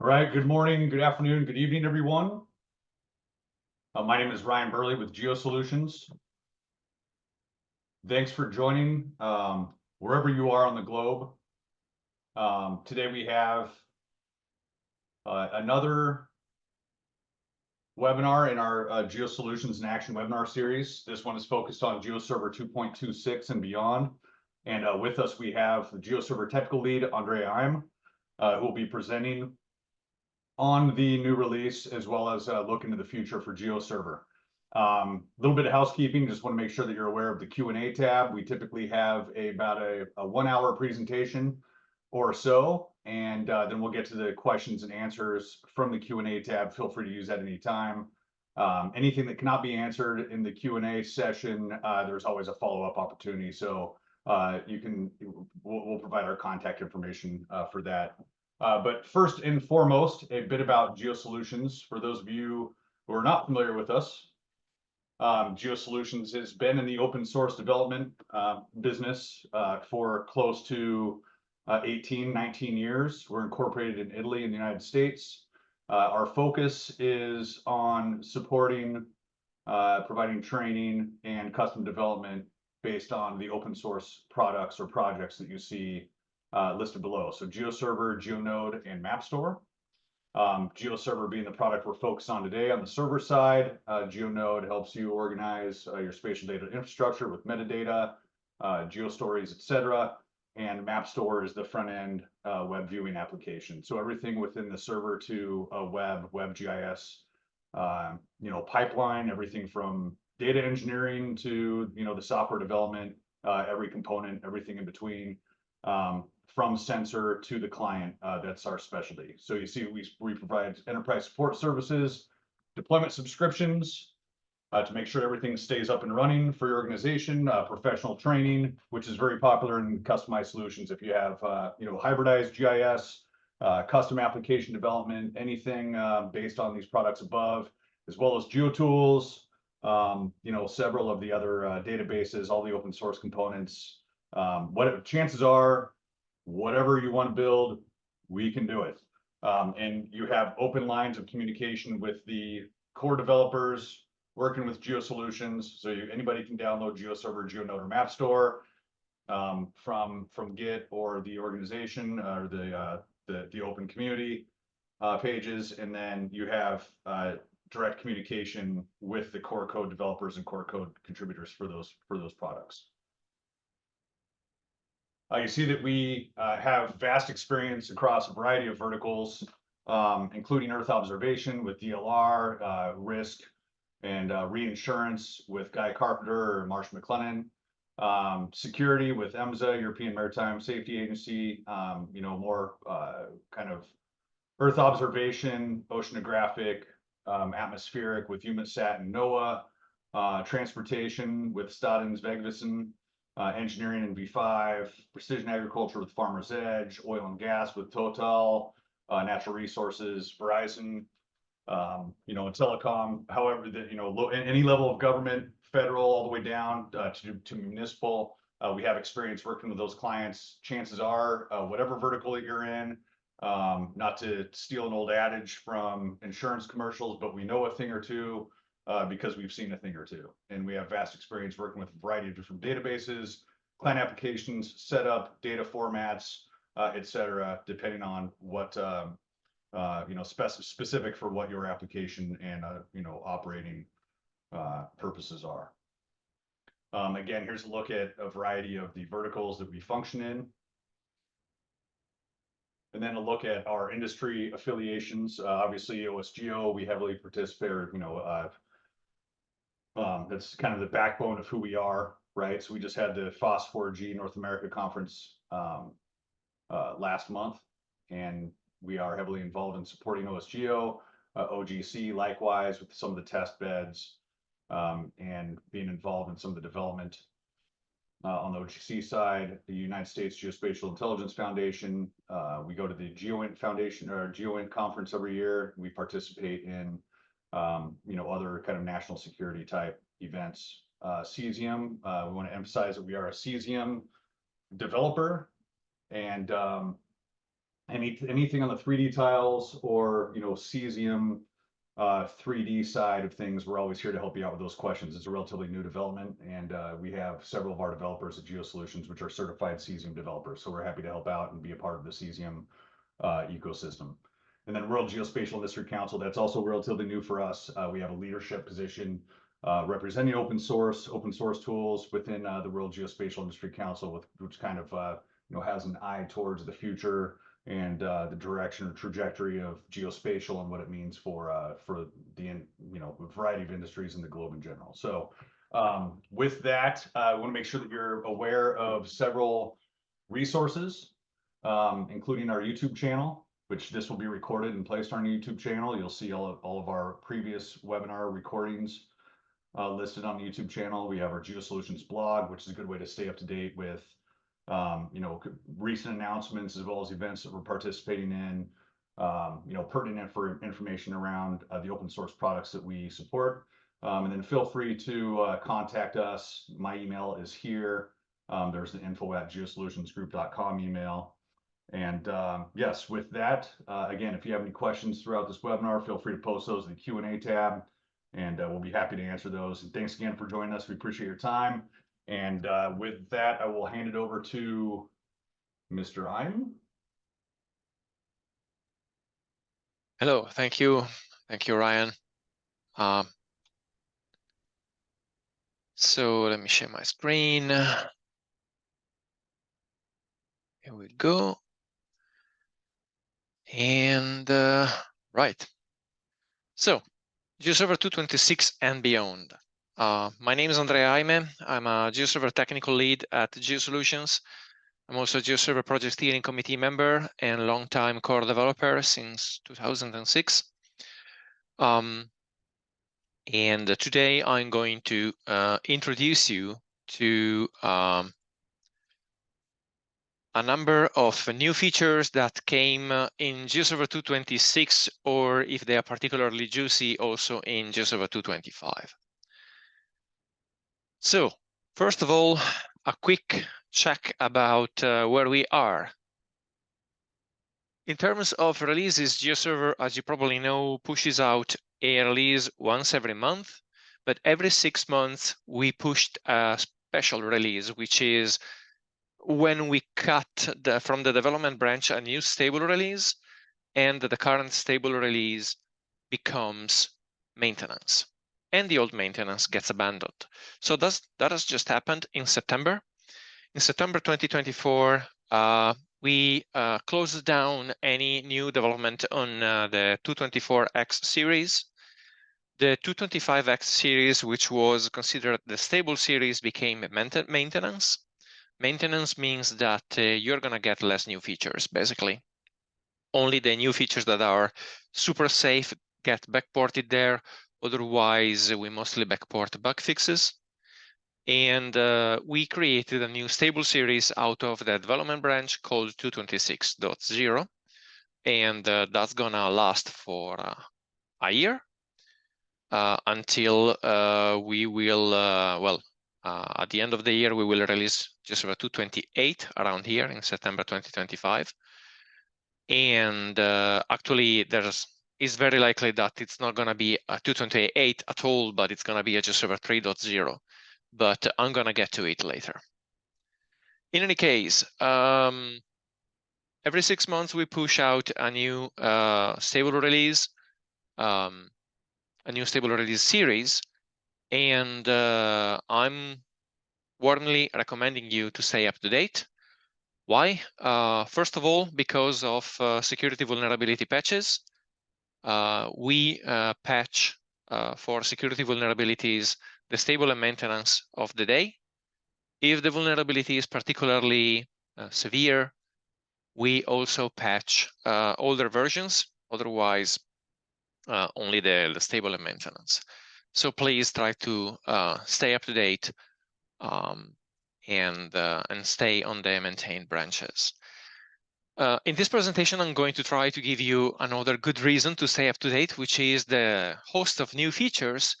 All right, good morning, good afternoon, good evening, everyone. My name is Ryan Burley with GeoSolutions. Thanks for joining wherever you are on the globe. Today we have another webinar in our GeoSolutions in Action webinar series. This one is focused on GeoServer 2.26 and beyond. And with us, we have the GeoServer technical lead, Andrea Aime, who will be presenting on the new release, as well as look into the future for GeoServer. A little bit of housekeeping, just want to make sure that you're aware of the Q&A tab. We typically have about a 1 hour presentation or so, and then we'll get to the questions and answers from the Q&A tab. Feel free to use that anytime. Anything that cannot be answered in the Q&A session, there's always a follow-up opportunity. So we'll provide our contact information for that. But first and foremost, a bit about GeoSolutions. For those of you who are not familiar with us, GeoSolutions has been in the open source development business for close to 19 years. We're incorporated in Italy in the United States. Our focus is on supporting, providing training and custom development based on the open source products or projects that you see listed below. So GeoServer, GeoNode, and MapStore. GeoServer being the product we're focused on today on the server side. GeoNode helps you organize your spatial data infrastructure with metadata, geostories, etc. And MapStore is the front end web viewing application. So everything within the server to WebGIS, pipeline, everything from data engineering to the software development, every component, everything in between. From sensor to the client, that's our specialty. So you see, we provide enterprise support services, deployment subscriptions to make sure everything stays up and running for your organization, professional training, which is very popular in customized solutions. If you have, hybridized GIS, custom application development, anything based on these products above, as well as GeoTools, several of the other databases, all the open source components. Chances are, whatever you want to build, we can do it. And you have open lines of communication with the core developers working with GeoSolutions. So anybody can download GeoServer, GeoNode, or MapStore from Git or the organization or the open community pages. And then you have direct communication with the core code developers and core code contributors for those products. You see that we have vast experience across a variety of verticals, including Earth observation with DLR, risk, and reinsurance with Guy Carpenter or Marsh McLennan, security with EMSA, European Maritime Safety Agency, more kind of Earth observation, oceanographic, atmospheric with EUMETSAT and NOAA, transportation with Statens Vegvesen, engineering in V5, precision agriculture with Farmer's Edge, oil and gas with Total, natural resources, Verizon, and telecom. However, any level of government, federal, all the way down to municipal, we have experience working with those clients. Chances are, whatever vertical that you're in, not to steal an old adage from insurance commercials, but we know a thing or two. Because we've seen a thing or two, and we have vast experience working with a variety of different databases, client applications, setup, data formats, etc., depending on what specific for what your application and operating purposes are. Again, here's a look at a variety of the verticals that we function in. And then a look at our industry affiliations. Obviously, OSGeo, we heavily participate, that's kind of the backbone of who we are, right? So we just had the FOSS4G North America conference last month, and we are heavily involved in supporting OSGeo, OGC likewise with some of the test beds, and being involved in some of the development on the OGC side. The United States Geospatial Intelligence Foundation, we go to the GeoInt Foundation or GeoInt conference every year. We participate in other kind of national security type events. Cesium, we want to emphasize that we are a Cesium developer, and anything on the 3D tiles or, you know, cesium 3D side of things, we're always here to help you out with those questions. It's a relatively new development, and we have several of our developers at GeoSolutions, which are certified cesium developers. So we're happy to help out and be a part of the cesium ecosystem. And then World Geospatial Industry Council, that's also relatively new for us. We have a leadership position representing open source tools within the World Geospatial Industry Council, which kind of you know, has an eye towards the future and the direction or trajectory of geospatial and what it means for the, you know, variety of industries in the globe in general. So with that, I want to make sure that you're aware of several resources, including our YouTube channel, which this will be recorded and placed on our YouTube channel. You'll see all of our previous webinar recordings listed on the YouTube channel. We have our GeoSolutions blog, which is a good way to stay up to date with you know, recent announcements as well as events that we're participating in, you know, pertinent for information around the open source products that we support. And then feel free to contact us. My email is here. There's the info@geosolutionsgroup.com email. And yes, with that, again, if you have any questions throughout this webinar, feel free to post those in the Q&A tab, and we'll be happy to answer those. And thanks again for joining us. We appreciate your time. And with that, I will hand it over to Mr. Aime. Hello, thank you, Ryan. So let me share my screen. Here we go. And right. So GeoServer 226 and beyond. My name is Andrea Aime. I'm a GeoServer technical lead at GeoSolutions. I'm also a GeoServer project steering committee member and longtime core developer since 2006. And today I'm going to introduce you to a number of new features that came in GeoServer 226, or if they are particularly juicy, also in GeoServer 225. So first of all, a quick check about where we are. In terms of releases, GeoServer, as you probably know, pushes out a release once every month, but every 6 months we pushed a special release, which is when we cut from the development branch a new stable release, and the current stable release becomes maintenance, and the old maintenance gets abandoned. So that has just happened in September. In September 2024, we closed down any new development on the 224X series. The 225X series, which was considered the stable series, became maintenance. Maintenance means that you're going to get less new features, basically. Only the new features that are super safe get backported there. Otherwise, we mostly backport bug fixes. And we created a new stable series out of the development branch called 226.0. And that's going to last for a year until we will, at the end of the year, we will release just about 228 around here in September 2025. And actually, it's very likely that it's not going to be a 228 at all, but it's going to be a GeoServer 3.0. But I'm going to get to it later. In any case, every 6 months, we push out a new stable release, series. And I'm warmly recommending you to stay up to date. Why? First of all, because of security vulnerability patches. We patch for security vulnerabilities the stable and maintenance of the day. If the vulnerability is particularly severe, we also patch older versions. Otherwise, only the stable and maintenance. So please try to stay up to date and stay on the maintained branches. In this presentation, I'm going to try to give you another good reason to stay up to date, which is the host of new features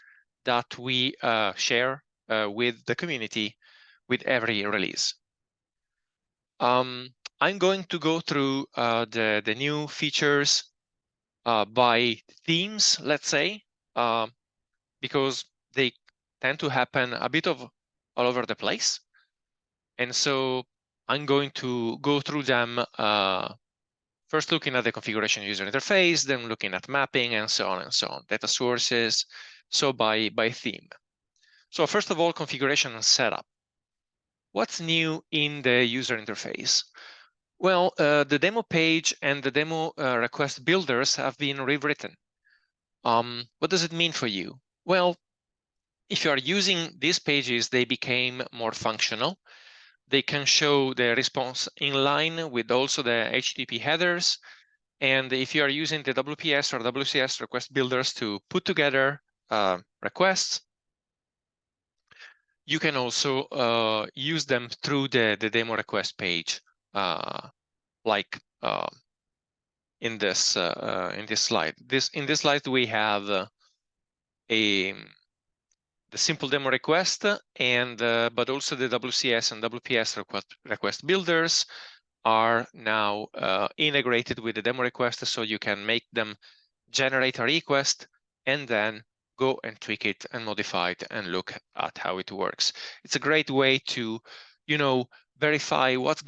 that we share with the community with every release. I'm going to go through the new features by themes, let's say, because they tend to happen a bit of all over the place. And so I'm going to go through them, first looking at the configuration user interface, then looking at mapping, and so on, data sources, so by theme. So first of all, configuration and setup. What's new in the user interface? Well, the demo page and the demo request builders have been rewritten. What does it mean for you? Well, if you are using these pages, they became more functional. They can show the response in line with also the HTTP headers. And if you are using the WPS or WCS request builders to put together requests, you can also use them through the demo request page, like in this slide. In this slide we have the simple demo request, and but also the WCS and WPS request builders are now integrated with the demo request, so you can make them generate a request and then go and tweak it and modify it and look at how it works. It's a great way to, verify what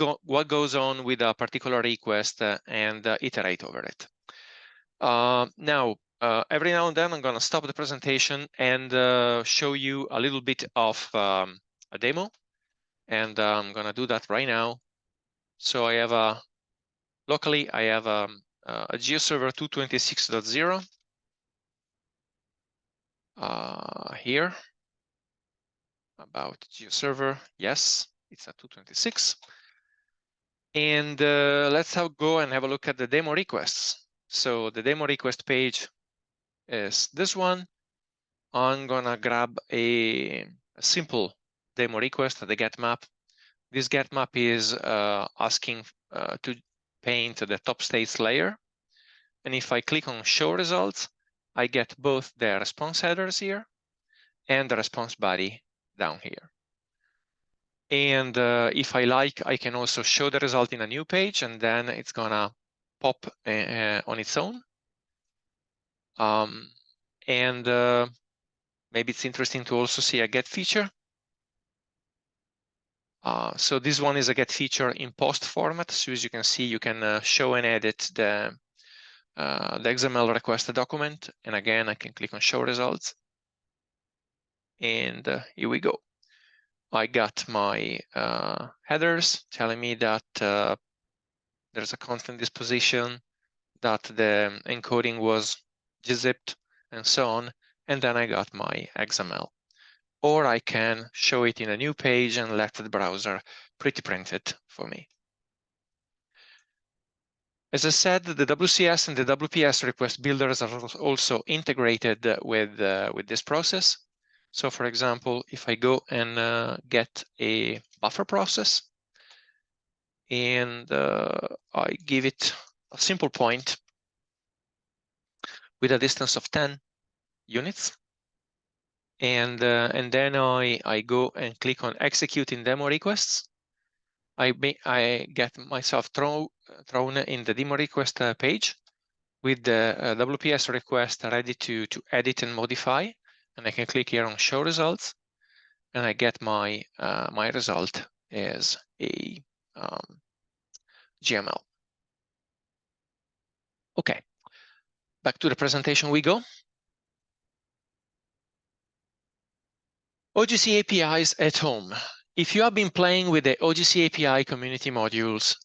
goes on with a particular request and iterate over it. Now, every now and then I'm going to stop the presentation and show you a little bit of a demo, and I'm going to do that right now. So I have locally I have a GeoServer 226.0 here about GeoServer. Yes, it's a 226. And let's go and have a look at the demo requests. So the demo request page is this one. I'm gonna grab a simple demo request, the get map. This get map is asking to paint the top states layer. And if I click on show results, I get both the response headers here and the response body down here. And if I like, I can also show the result in a new page, and then it's gonna pop on its own. And maybe it's interesting to also see a get feature. So this one is a get feature in post format. So as you can see, you can show and edit the XML request document. And again, I can click on show results. And here we go. I got my headers telling me that there's a constant disposition, that the encoding was gzipped, and so on. And then I got my XML. Or I can show it in a new page and let the browser pretty print it for me. As I said, the WCS and the WPS request builders are also integrated with this process. So for example, if I go and get a buffer process, and I give it a simple point with a distance of 10 units, and then I go and click on executing demo requests, I get myself thrown in the demo request page with the WPS request ready to edit and modify, and I can click here on show results, and I get my my result as a GML. Okay, back to the presentation we go. OGC APIs at home. If you have been playing with the OGC API community modules,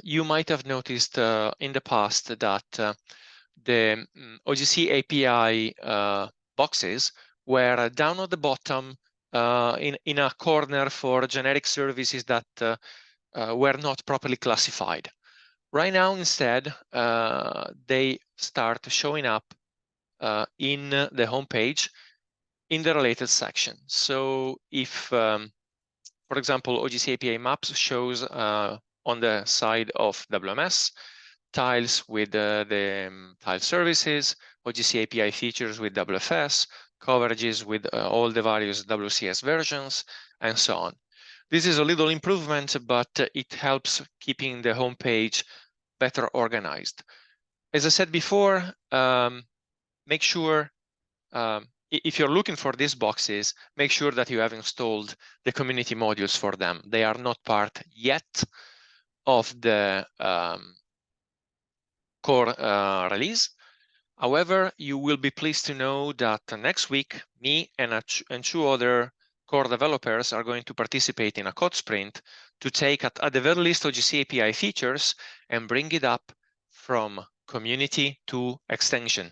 you might have noticed in the past that the OGC API boxes were down at the bottom in a corner for generic services that were not properly classified. Right now, instead, they start showing up in the home page in the related section. So if, for example, OGC API maps shows on the side of WMS, tiles with the tile services, OGC API features with WFS, coverages with all the various WCS versions, and so on. This is a little improvement, but it helps keeping the homepage better organized. As I said before, make sure, if you're looking for these boxes, make sure that you have installed the community modules for them. They are not part yet of the core release. However, you will be pleased to know that next week, me and two other core developers are going to participate in a code sprint to take at the very least OGC API features and bring it up from community to extension,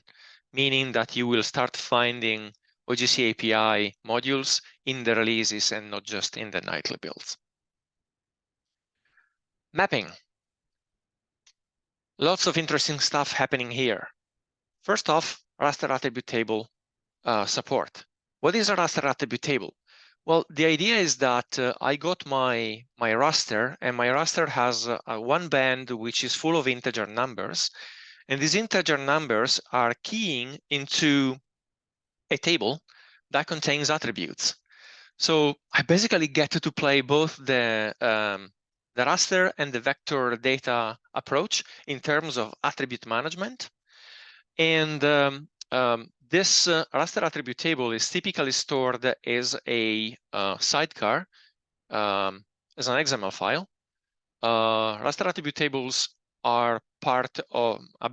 meaning that you will start finding OGC API modules in the releases and not just in the nightly builds. Mapping. Lots of interesting stuff happening here. First off, raster attribute table support. What is a raster attribute table? Well, the idea is that I got my raster, and my raster has one band which is full of integer numbers, and these integer numbers are keying into a table that contains attributes. So I basically get to play both the raster and the vector data approach in terms of attribute management. And this raster attribute table is typically stored as a sidecar, as an XML file. Raster attribute tables have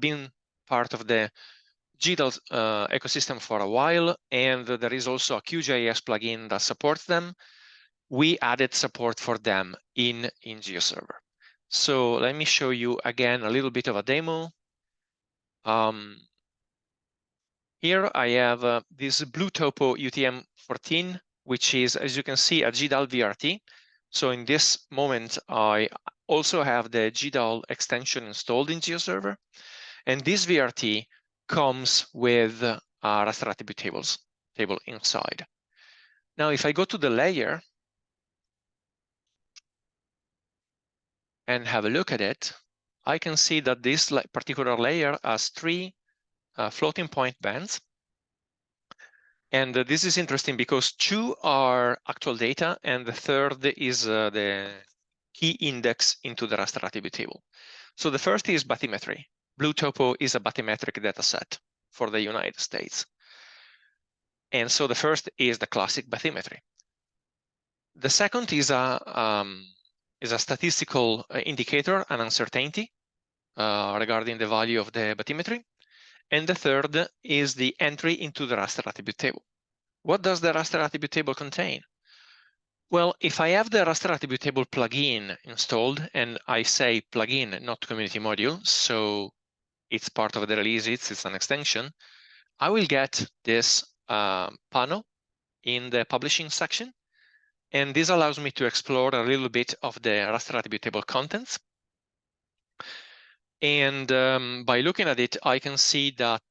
been part of the GDAL ecosystem for a while, and there is also a QGIS plugin that supports them. We added support for them in GeoServer. So let me show you again a little bit of a demo. Here I have this blue topo UTM-14, which is, as you can see, a GDAL VRT. So in this moment, I also have the GDAL extension installed in GeoServer. And this VRT comes with a raster attribute table inside. Now, if I go to the layer and have a look at it, I can see that this particular layer has 3 floating point bands. And this is interesting because 2 are actual data, and the third is the key index into the raster attribute table. So the first is bathymetry. Blue topo is a bathymetric data set for the United States. And so the first is the classic bathymetry. The second is a statistical indicator, an uncertainty regarding the value of the bathymetry. And the third is the entry into the raster attribute table. What does the raster attribute table contain? Well, if I have the raster attribute table plugin installed, and I say plugin, not community module, so it's part of the release, it's an extension, I will get this panel in the publishing section. And this allows me to explore a little bit of the raster attribute table contents. And by looking at it, I can see that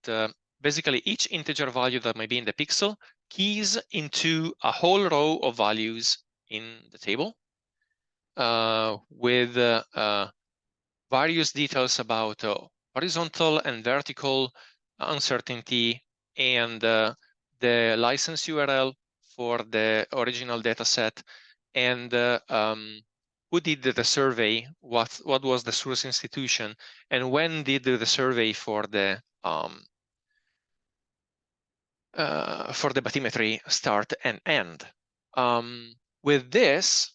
basically each integer value that may be in the pixel keys into a whole row of values in the table with various details about horizontal and vertical uncertainty and the license URL for the original data set and who did the survey, what was the source institution, and when did the survey for the bathymetry start and end. With this,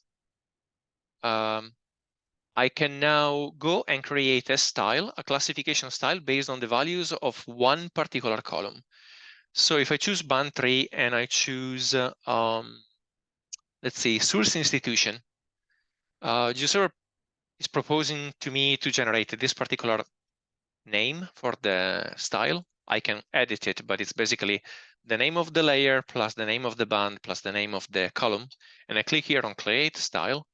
I can now go and create a style, a classification style based on the values of one particular column. So if I choose band 3 and I choose, let's see, source institution, GeoServer is proposing to me to generate this particular name for the style. I can edit it, but it's basically the name of the layer plus the name of the band plus the name of the column. And I click here on create style.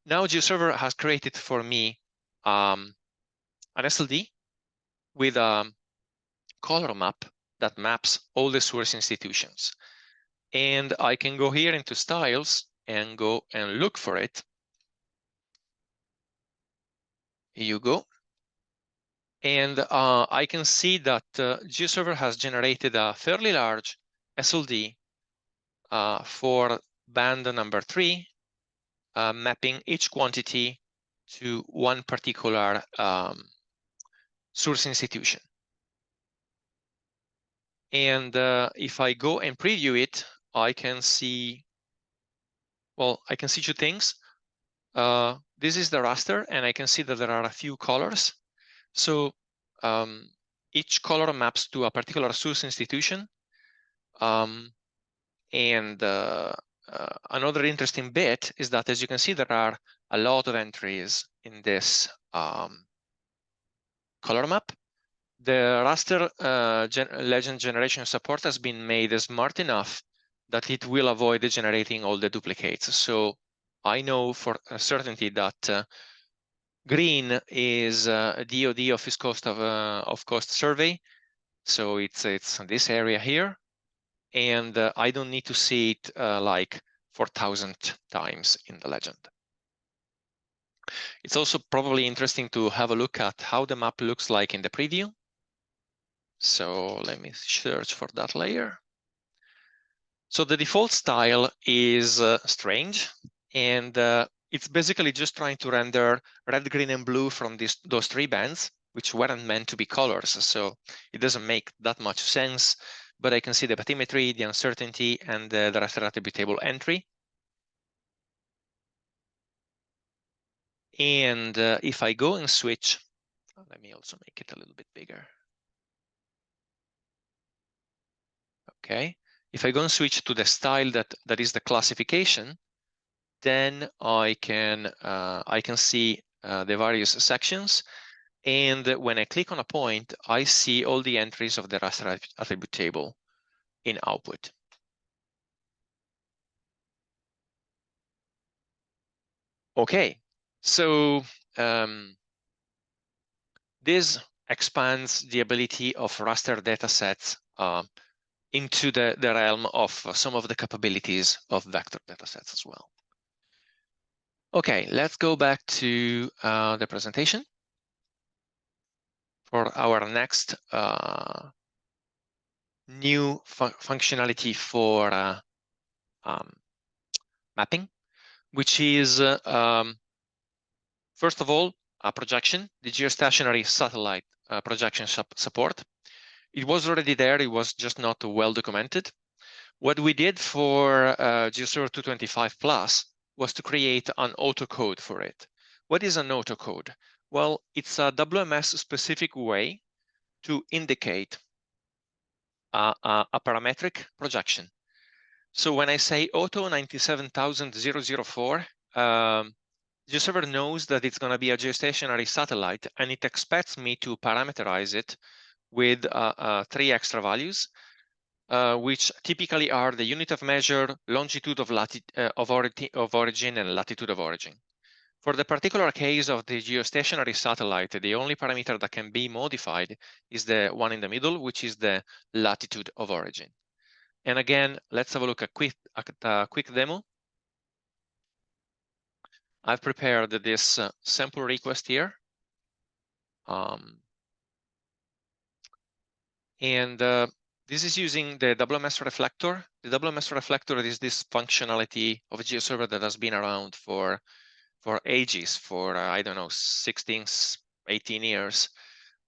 Now GeoServer has created for me an SLD with a color map that maps all the source institutions. And I can go here into styles and go and look for it. Here you go. And I can see that GeoServer has generated a fairly large SLD for band number 3 mapping each quantity to one particular source institution. And if I go and preview it, I can see, well, I can see two things. This is the raster, and I can see that there are a few colors. So each color maps to a particular source institution. Another interesting bit is that, as you can see, there are a lot of entries in this color map. The raster legend generation support has been made smart enough that it will avoid generating all the duplicates. So I know for a certainty that green is a DoD Office of Cost Survey. So it's this area here. And I don't need to see it like 4,000 times in the legend. It's also probably interesting to have a look at how the map looks like in the preview. So let me search for that layer. So the default style is strange, and it's basically just trying to render red, green, and blue from those three bands, which weren't meant to be colors. So it doesn't make that much sense, but I can see the bathymetry, the uncertainty, and the raster attribute table entry. And if I go and switch, let me also make it a little bit bigger. Okay, if I go and switch to the style that is the classification, then I can see the various sections. And when I click on a point, I see all the entries of the raster attribute table in output. Okay, so this expands the ability of raster datasets into the realm of some of the capabilities of vector datasets as well. Okay, let's go back to the presentation for our next new functionality for mapping, which is, first of all, a projection, the geostationary satellite projection support. It was already there, it was just not well documented. What we did for GeoServer 225 Plus was to create an autocode for it. What is an autocode? Well, it's a WMS-specific way to indicate a parametric projection. So when I say auto 97004, GeoServer knows that it's going to be a geostationary satellite, and it expects me to parameterize it with 3 extra values, which typically are the unit of measure, longitude of origin, and latitude of origin. For the particular case of the geostationary satellite, the only parameter that can be modified is the one in the middle, which is the latitude of origin. And again, let's have a look at a quick demo. I've prepared this sample request here. This is using the WMS reflector. The WMS reflector is this functionality of GeoServer that has been around for ages, for I don't know, 16, 18 years,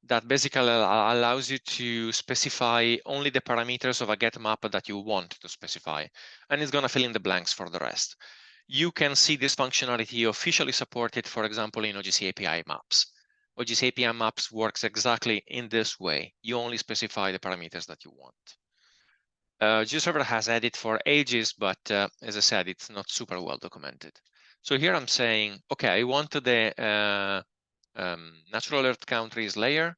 that basically allows you to specify only the parameters of a get map that you want to specify, and it's going to fill in the blanks for the rest. You can see this functionality officially supported, for example, in OGC API maps. OGC API maps works exactly in this way. You only specify the parameters that you want. GeoServer has had it for ages, but as I said, it's not super well documented. So here I'm saying, okay, I want the natural earth countries layer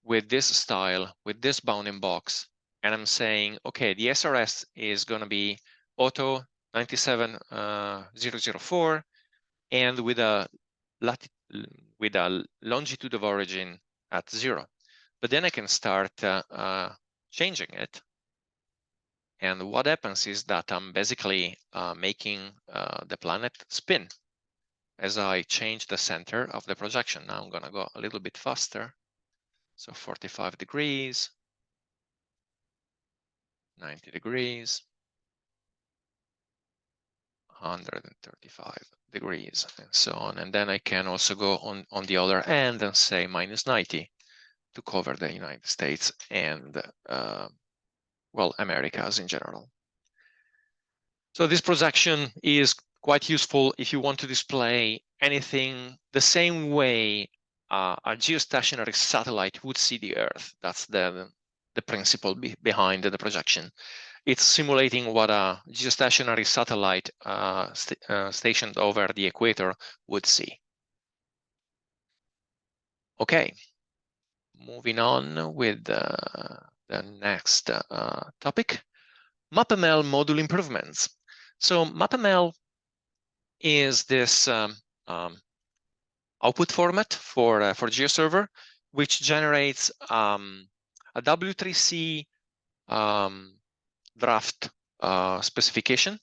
with this style, with this bounding box. And I'm saying, okay, the SRS is going to be auto 97004 and with a longitude of origin at 0. But then I can start changing it. And what happens is that I'm basically making the planet spin as I change the center of the projection. Now I'm going to go a little bit faster. So 45 degrees, 90 degrees, 135. degrees and so on. And then I can also go on the other end and say -90 to cover the United States and, well, Americas in general. So this projection is quite useful if you want to display anything the same way a geostationary satellite would see the Earth. That's the principle behind the projection. It's simulating what a geostationary satellite stationed over the equator would see. Okay, moving on with the next topic, MapML module improvements. So MapML is this output format for GeoServer, which generates a W3C draft specification.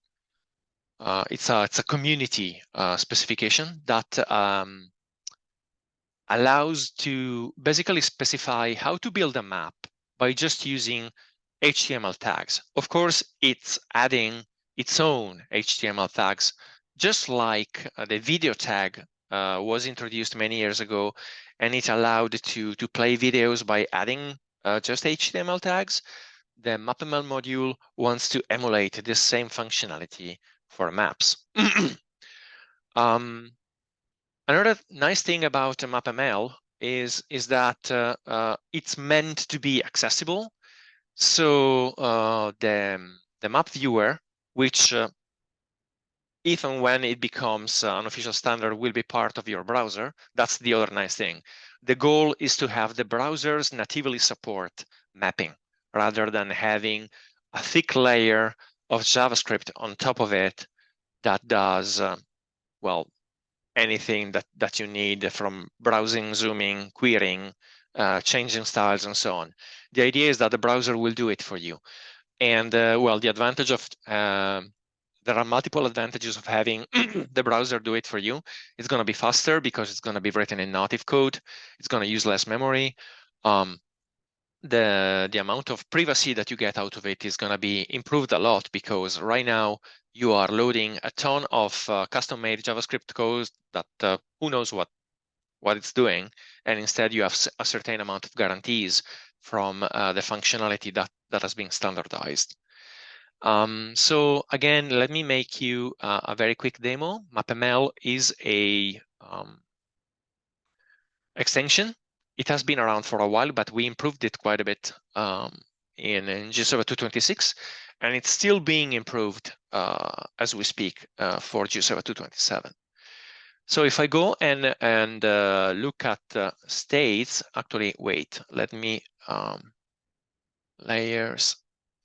It's a community specification that allows to basically specify how to build a map by just using HTML tags. Of course, it's adding its own HTML tags, just like the video tag was introduced many years ago, and it allowed to play videos by adding just HTML tags. The MapML module wants to emulate this same functionality for maps. Another nice thing about MapML is that it's meant to be accessible. So the map viewer, which if and when it becomes an official standard, will be part of your browser. That's the other nice thing. The goal is to have the browsers natively support mapping rather than having a thick layer of JavaScript on top of it that does, well, anything that you need, from browsing, zooming, querying, changing styles, and so on. The idea is that the browser will do it for you. And well, the advantage of there are multiple advantages of having the browser do it for you. It's going to be faster because it's going to be written in native code. It's going to use less memory. The amount of privacy that you get out of it is going to be improved a lot, because right now you are loading a ton of custom-made JavaScript code that who knows what it's doing, and instead you have a certain amount of guarantees from the functionality that has been standardized. So again, let me make you a very quick demo. MapML is a extension. It has been around for a while, but we improved it quite a bit in GeoServer 2.26, and it's still being improved as we speak for GeoServer 2.27. So if I go and look at states, actually, wait, let me layers,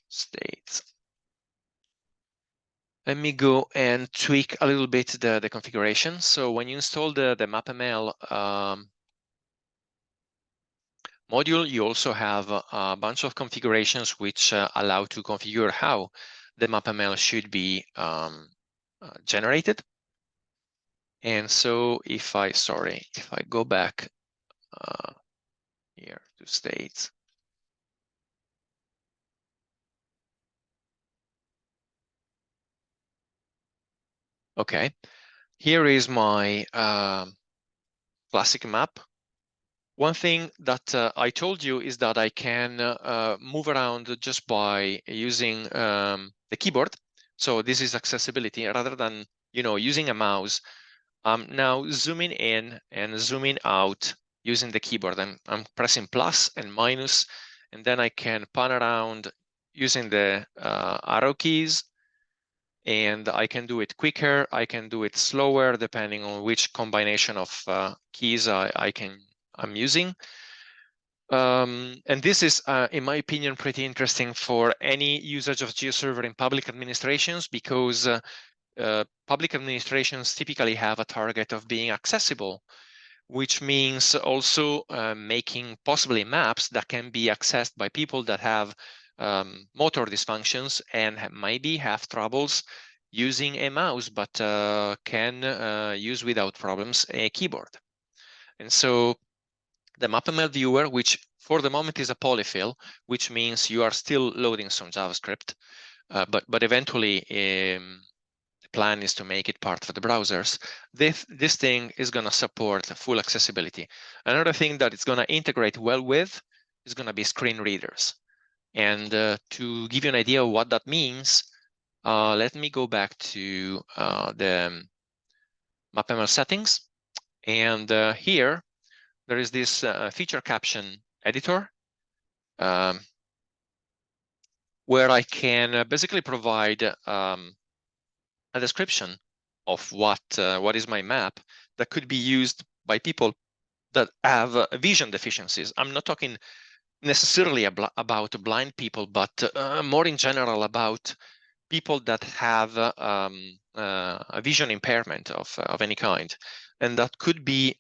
states. Let me go and tweak a little bit the configuration. So when you install the MapML module, you also have a bunch of configurations which allow to configure how the MapML should be generated. And so if I go back here to states. Okay, here is my classic map. One thing that I told you is that I can move around just by using the keyboard. So this is accessibility rather than using a mouse. I'm now zooming in and zooming out using the keyboard. I'm pressing plus and minus, and then I can pan around using the arrow keys, and I can do it quicker, I can do it slower, depending on which combination of keys I'm using. And this is, in my opinion, pretty interesting for any usage of GeoServer in public administrations, because public administrations typically have a target of being accessible, which means also making possibly maps that can be accessed by people that have motor dysfunctions and maybe have troubles using a mouse, but can use without problems a keyboard. And so the MapML viewer, which for the moment is a polyfill, which means you are still loading some JavaScript, but eventually plan is to make it part of the browsers, this thing is going to support full accessibility. Another thing that it's going to integrate well with is going to be screen readers. And to give you an idea of what that means, let me go back to the MapML settings. And here, there is this feature caption editor, where I can basically provide a description of what is my map that could be used by people that have vision deficiencies. I'm not talking necessarily about blind people, but more in general about people that have a vision impairment of any kind, and that could be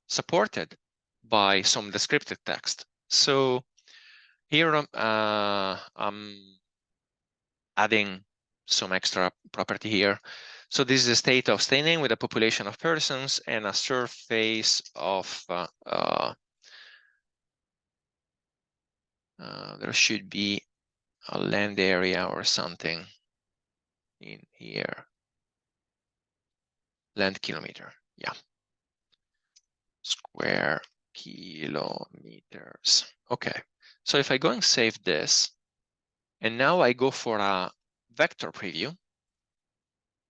supported by some descriptive text. So here I'm adding some extra property here. So this is the state of staining with a population of persons and a surface of there should be a land area or something in here. Land kilometer, yeah. Square kilometers. Okay, so if I go and save this, and now I go for a vector preview,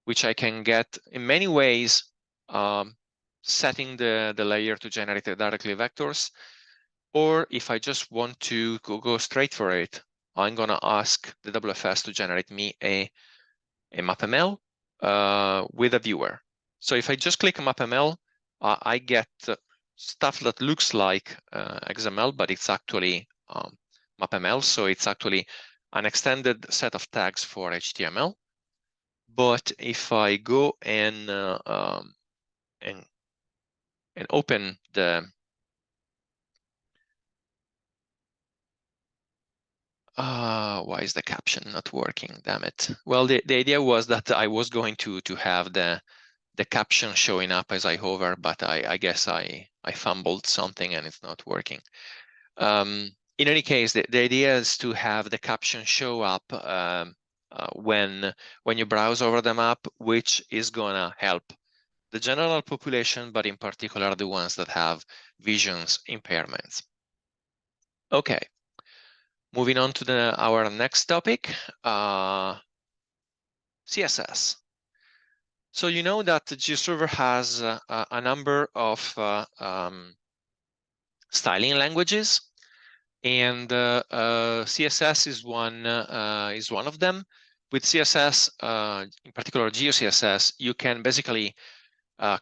which I can get in many ways, setting the layer to generate directly vectors, or if I just want to go straight for it, I'm gonna ask the WFS to generate me a MapML with a viewer. So if I just click MapML, I get stuff that looks like XML, but it's actually MapML. So it's actually an extended set of tags for HTML. But if I go and open the why is the caption not working? Damn it! Well, the idea was that I was going to have the caption showing up as I hover, but I guess I fumbled something and it's not working. In any case, the idea is to have the caption show up when you browse over the map, which is gonna help the general population, but in particular the ones that have visions impairments. Okay, moving on to our next topic, CSS. So you know that GeoServer has a number of styling languages, and CSS is one of them. With CSS, in particular GeoCSS, you can basically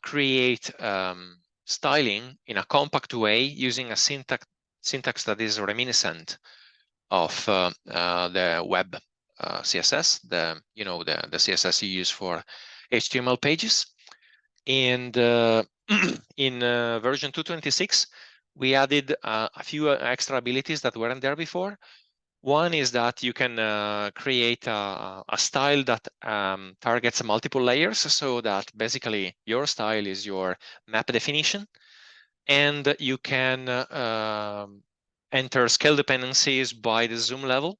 create styling in a compact way using a syntax that is reminiscent of the web CSS, the CSS you use for HTML pages. And in version 2.26, we added a few extra abilities that weren't there before. One is that you can create a style that targets multiple layers, so that basically your style is your map definition, and you can enter scale dependencies by the zoom level.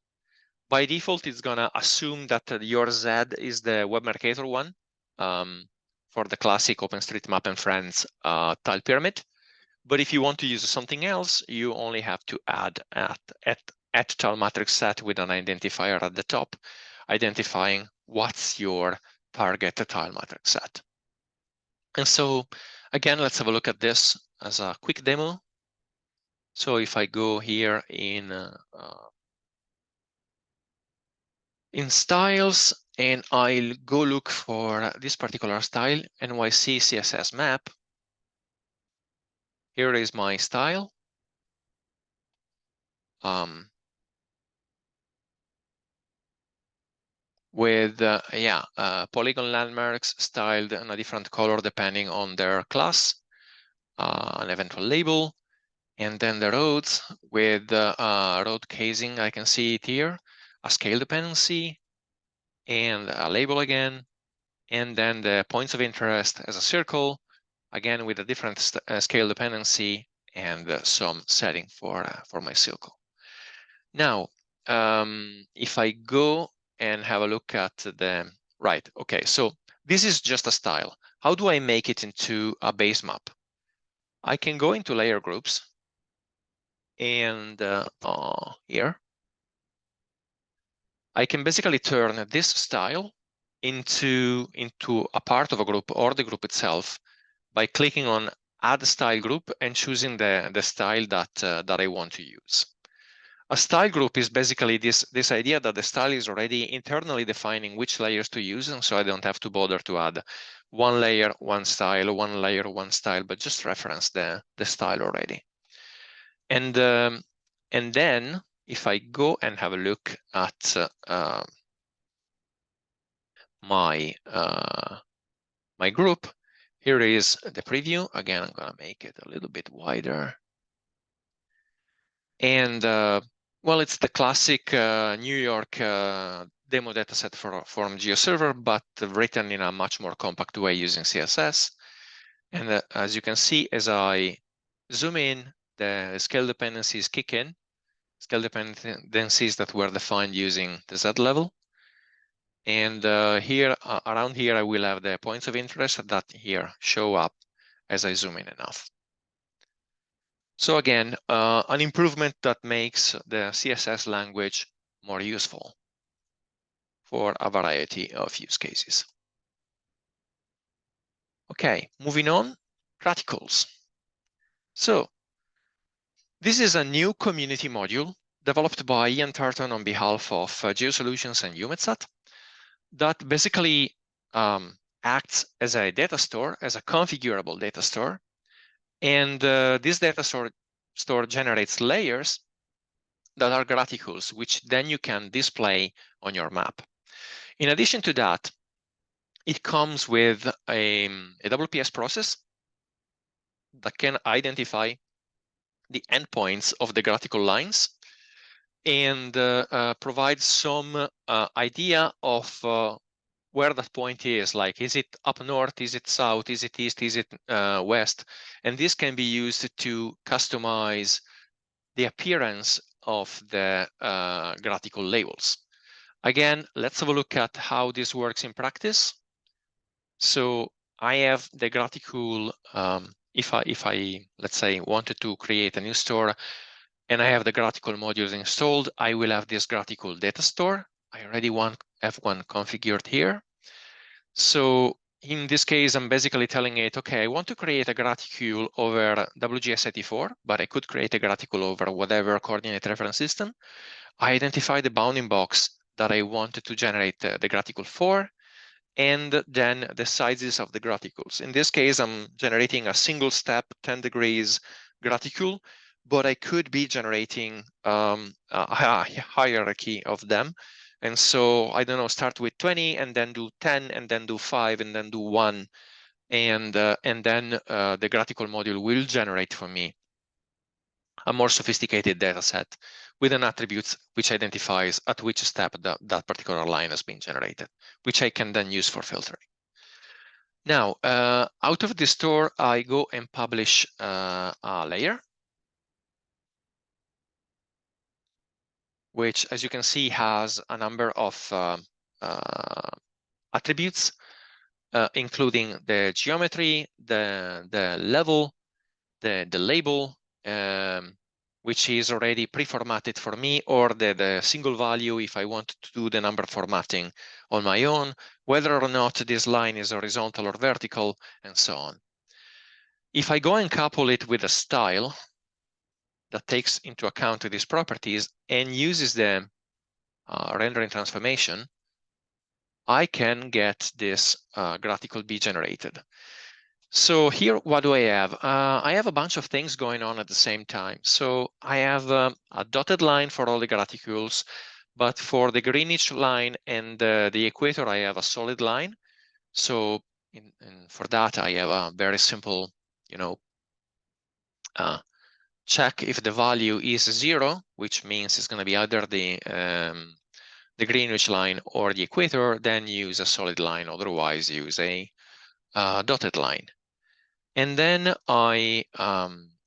By default, it's gonna assume that your Z is the web Mercator one for the classic OpenStreetMap and Friends tile pyramid. But if you want to use something else, you only have to add at tile matrix set with an identifier at the top, identifying what's your target tile matrix set. And so, again, let's have a look at this as a quick demo. So if I go here in styles, and I'll go look for this particular style, NYC CSS map. Here is my style. With polygon landmarks styled in a different color depending on their class, an eventual label, and then the roads with road casing. I can see it here, a scale dependency, and a label again, and then the points of interest as a circle, again with a different scale dependency and some setting for my circle. Now, if I go and have a look at the Right, okay, so this is just a style. How do I make it into a base map? I can go into layer groups and here, I can basically turn this style into a part of a group or the group itself by clicking on Add Style Group and choosing the style that I want to use. A style group is basically this idea that the style is already internally defining which layers to use, and so I don't have to bother to add one layer, one style, one layer, one style, but just reference the style already. And then if I go and have a look at my my group, here is the preview. Again, I'm gonna make it a little bit wider. And well, it's the classic New York demo dataset from GeoServer, but written in a much more compact way using CSS. And as you can see, as I zoom in, the scale dependencies kick in, scale dependencies that were defined using the Z level. And here, around here, I will have the points of interest that here show up as I zoom in enough. So again, an improvement that makes the CSS language more useful for a variety of use cases. Okay, moving on, Graticules. So this is a new community module developed by Ian Turton on behalf of GeoSolutions and UMETSAT that basically acts as a data store, as a configurable data store. And this data store generates layers that are graticules, which then you can display on your map. In addition to that, it comes with a WPS process that can identify the endpoints of the graticule lines and provide some idea of where that point is. Like, is it up north? Is it south? Is it east? Is it west? And this can be used to customize the appearance of the graticule labels. Again, let's have a look at how this works in practice. So I have the Graticule. If I let's say wanted to create a new store and I have the Graticule modules installed, I will have this Graticule data store. I already have one configured here. So in this case, I'm basically telling it, okay, I want to create a Graticule over WGS84, but I could create a Graticule over whatever coordinate reference system. I identify the bounding box that I wanted to generate the Graticule for, and then the sizes of the graticules. In this case, I'm generating a single step 10 degrees graticule, but I could be generating a hierarchy of them. And so, I don't know, start with 20 and then do 10 and then do 5 and then do 1. And then the graticule module will generate for me a more sophisticated data set with an attribute which identifies at which step that particular line has been generated, which I can then use for filtering. Now, out of the store, I go and publish a layer, which, as you can see, has a number of attributes, including the geometry, the level, the label, which is already pre-formatted for me, or the single value if I want to do the number formatting on my own, whether or not this line is horizontal or vertical, and so on. If I go and couple it with a style that takes into account these properties and uses the rendering transformation, I can get this graticule be generated. So here, what do I have? I have a bunch of things going on at the same time. So I have a dotted line for all the graticules, but for the Greenwich line and the equator, I have a solid line. So for that, I have a very simple, check if the value is 0, which means it's going to be either the Greenwich line or the equator, then use a solid line, otherwise use a dotted line. And then I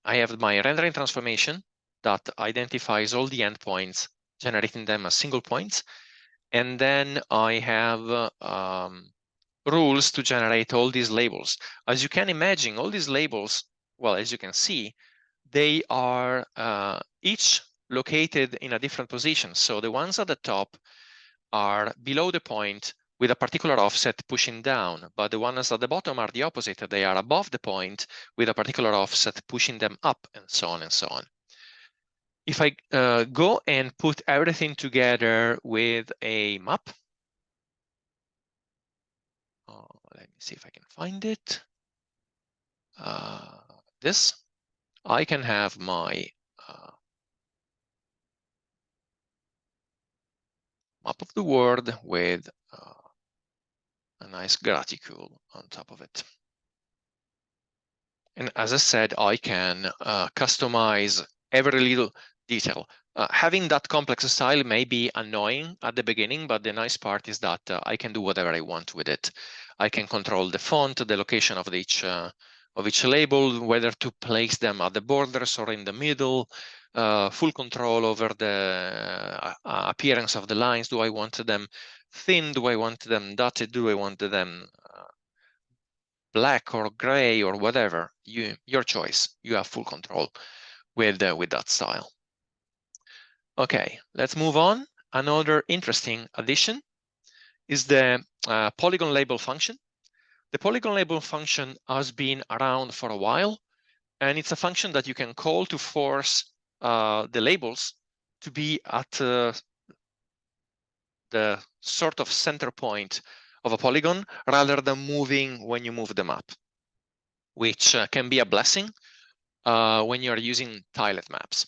have my rendering transformation that identifies all the endpoints, generating them as single points. And then I have rules to generate all these labels. As you can imagine, all these labels, well, as you can see, they are each located in a different position. So the ones at the top are below the point with a particular offset pushing down, but the ones at the bottom are the opposite. They are above the point with a particular offset pushing them up, and so on and so on. If I go and put everything together with a map, let me see if I can find it. This, I can have my map of the world with a nice Graticule on top of it. And as I said, I can customize every little detail. Having that complex style may be annoying at the beginning, but the nice part is that I can do whatever I want with it. I can control the font, the location of each label, whether to place them at the borders or in the middle, full control over the appearance of the lines. Do I want them thin? Do I want them dotted? Do I want them black or gray or whatever? Your choice. You have full control with that style. Okay, let's move on. Another interesting addition is the Polygon label function. The Polygon label function has been around for a while, and it's a function that you can call to force the labels to be at the sort of center point of a polygon rather than moving when you move them up, which can be a blessing when you're using tilet maps.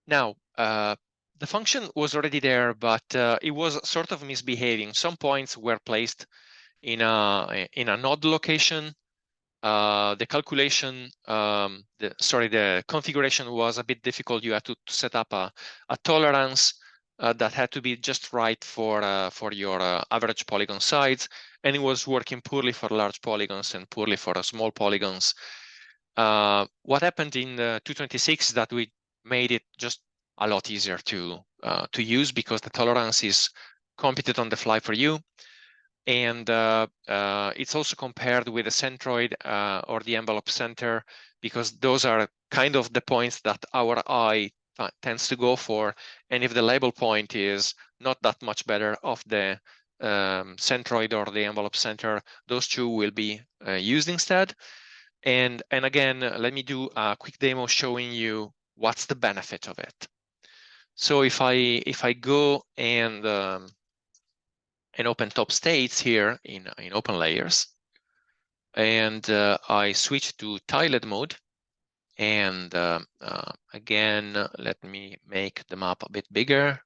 Now, the function was already there, but it was sort of misbehaving. Some points were placed in a node location. The calculation, the configuration was a bit difficult. You had to set up a tolerance that had to be just right for your average polygon size, and it was working poorly for large polygons and poorly for small polygons. What happened in 2.26 is that we made it just a lot easier to use because the tolerance is computed on the fly for you. And it's also compared with the centroid or the envelope center, because those are kind of the points that our eye tends to go for. And if the label point is not that much better off the centroid or the envelope center, those two will be used instead. And again, let me do a quick demo showing you what's the benefit of it. So if I go and open top states here in open layers, and I switch to tiled mode, and again, let me make the map a bit bigger.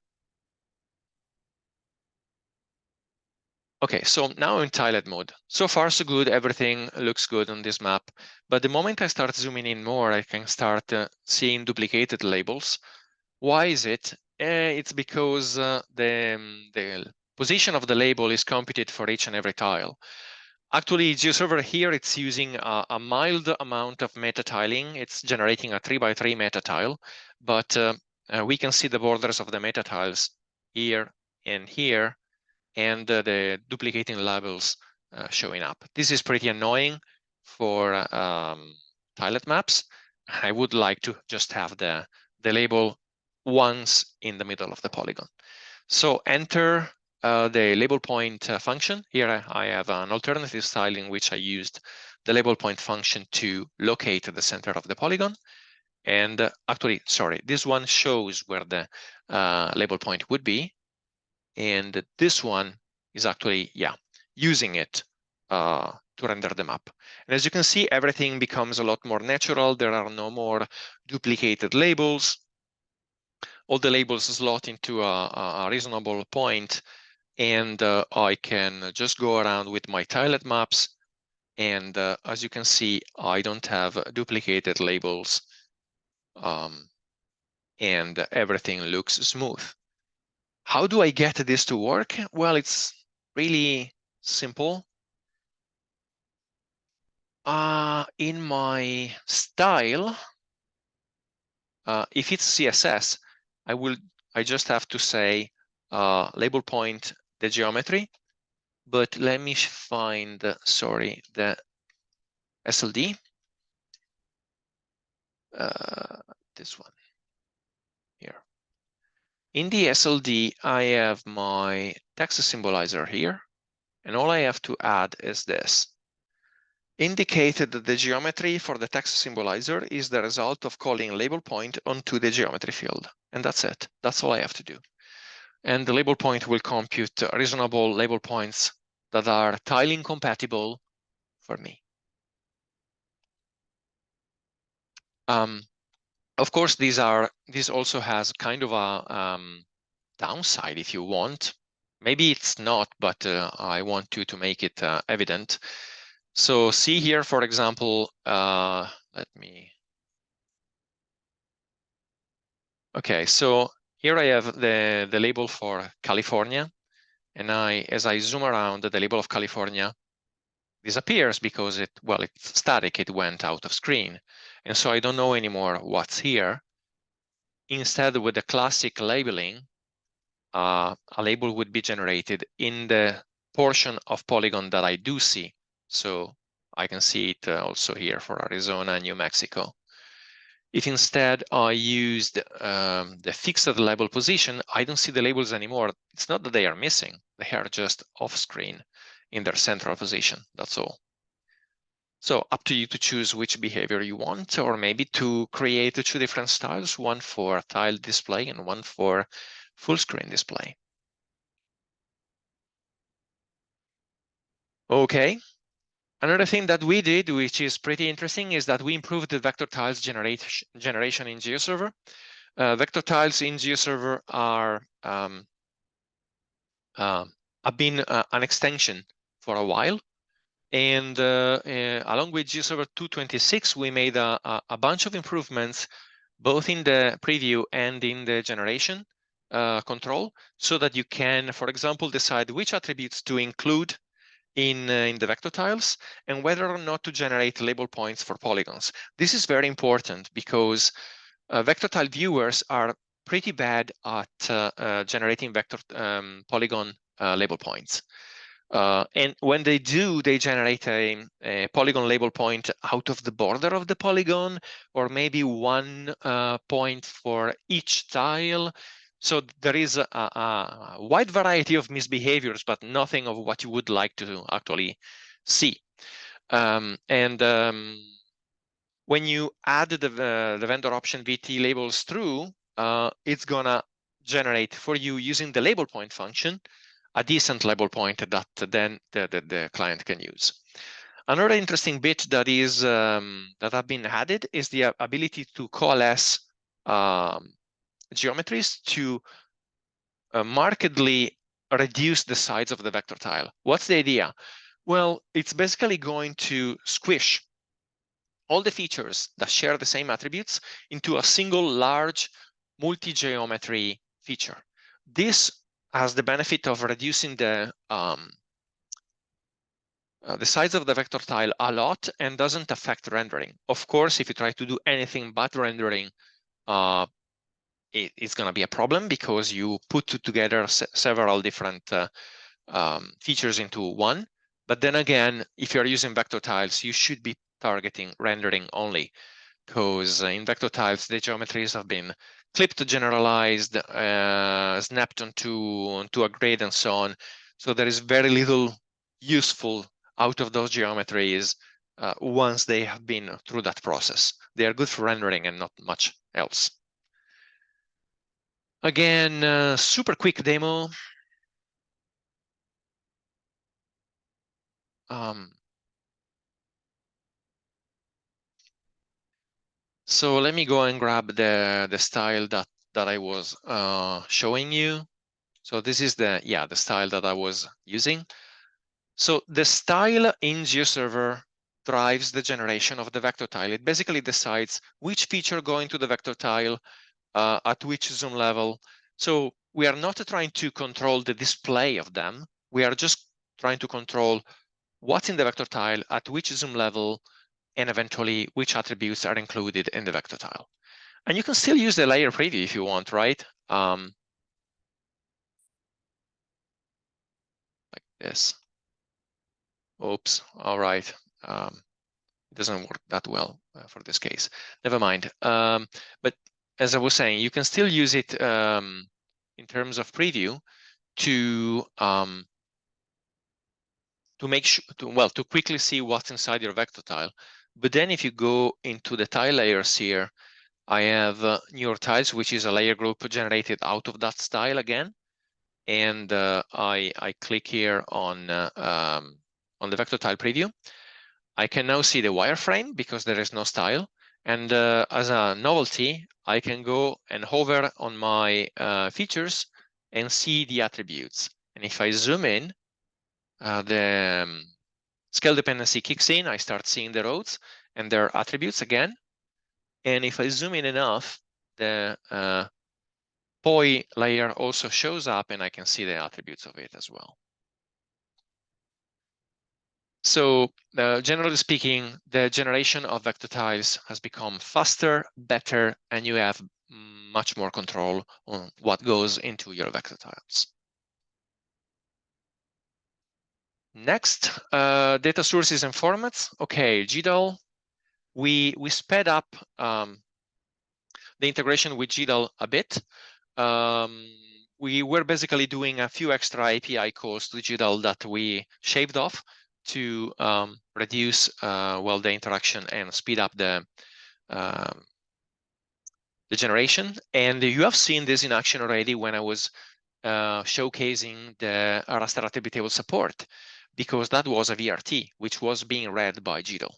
Okay, so now in tiled mode. So far, so good. Everything looks good on this map. But the moment I start zooming in more, I can start seeing duplicated labels. Why is it? It's because the position of the label is computed for each and every tile. Actually, GeoServer here, it's using a mild amount of meta tiling. It's generating a 3x3 meta tile, but we can see the borders of the meta tiles here and here, and the duplicating labels showing up. This is pretty annoying for tilet maps. I would like to just have the label once in the middle of the polygon. So enter the label point function. Here I have an alternative style in which I used the label point function to locate the center of the polygon. And actually, sorry, this one shows where the label point would be. And this one is actually, using it to render the map. And as you can see, everything becomes a lot more natural. There are no more duplicated labels. All the labels slot into a reasonable point, and I can just go around with my tilet maps. And as you can see, I don't have duplicated labels, and everything looks smooth. How do I get this to work? Well, it's really simple. In my style, if it's CSS, I just have to say label point the geometry, but let me find, sorry, the SLD. This one here. In the SLD, I have my text symbolizer here, and all I have to add is this. Indicated that the geometry for the text symbolizer is the result of calling label point onto the geometry field. And that's it. That's all I have to do. And the label point will compute reasonable label points that are tiling compatible for me. Of course, this also has kind of a downside if you want. Maybe it's not, but I want to make it evident. So see here, for example, let me. Okay, so here I have the label for California, and as I zoom around, the label of California disappears because it's static, it went out of screen. And so I don't know anymore what's here. Instead, with the classic labeling, a label would be generated in the portion of Polygon that I do see. So I can see it also here for Arizona, New Mexico. If instead I used the fixed label position, I don't see the labels anymore. It's not that they are missing, they are just off screen in their central position, that's all. So up to you to choose which behavior you want, or maybe to create two different styles, one for tile display and one for full screen display. Okay. Another thing that we did, which is pretty interesting, is that we improved the vector tiles generation in GeoServer. Vector tiles in GeoServer have been an extension for a while. And along with GeoServer 2.26, we made a bunch of improvements, both in the preview and in the generation control, so that you can, for example, decide which attributes to include in the vector tiles and whether or not to generate label points for polygons. This is very important because vector tile viewers are pretty bad at generating vector polygon label points. And when they do, they generate a polygon label point out of the border of the polygon, or maybe one point for each tile. So there is a wide variety of misbehaviors, but nothing of what you would like to actually see. When you add the vendor option VT labels through, it's gonna generate for you using the label point function a decent label point that then the client can use. Another interesting bit that is that have been added is the ability to coalesce geometries to markedly reduce the size of the vector tile. What's the idea? Well, it's basically going to squish all the features that share the same attributes into a single large multi-geometry feature. This has the benefit of reducing the size of the vector tile a lot and doesn't affect rendering. Of course, if you try to do anything but rendering, it's going to be a problem because you put together several different features into one. But then again, if you're using vector tiles, you should be targeting rendering only, because in vector tiles, the geometries have been clipped, generalized, snapped onto a grid, and so on. So there is very little useful out of those geometries once they have been through that process. They are good for rendering and not much else. Again, super quick demo. So let me go and grab the style that I was showing you. So this is the style that I was using. So the style in GeoServer drives the generation of the vector tile. It basically decides which feature go into the vector tile at which zoom level. So we are not trying to control the display of them. We are just trying to control what's in the vector tile at which zoom level, and eventually which attributes are included in the vector tile. And you can still use the layer preview if you want, right? this. Oops, all right. It doesn't work that well for this case. Never mind. But as I was saying, you can still use it in terms of preview to make sure to quickly see what's inside your vector tile. But then if you go into the tile layers here, I have newer tiles, which is a layer group generated out of that style again. And I click here on the vector tile preview. I can now see the wireframe because there is no style. And as a novelty, I can go and hover on my features and see the attributes. And if I zoom in, the scale dependency kicks in. I start seeing the roads and their attributes again. And if I zoom in enough, the POI layer also shows up and I can see the attributes of it as well. So generally speaking, the generation of vector tiles has become faster, better, and you have much more control on what goes into your vector tiles. Next, data sources and formats. Okay, GDAL, we sped up the integration with GDAL a bit. We were basically doing a few extra API calls to GDAL that we shaved off to reduce the interaction and speed up the generation. And you have seen this in action already when I was showcasing the Raster attribute table support, because that was a VRT, which was being read by GDAL.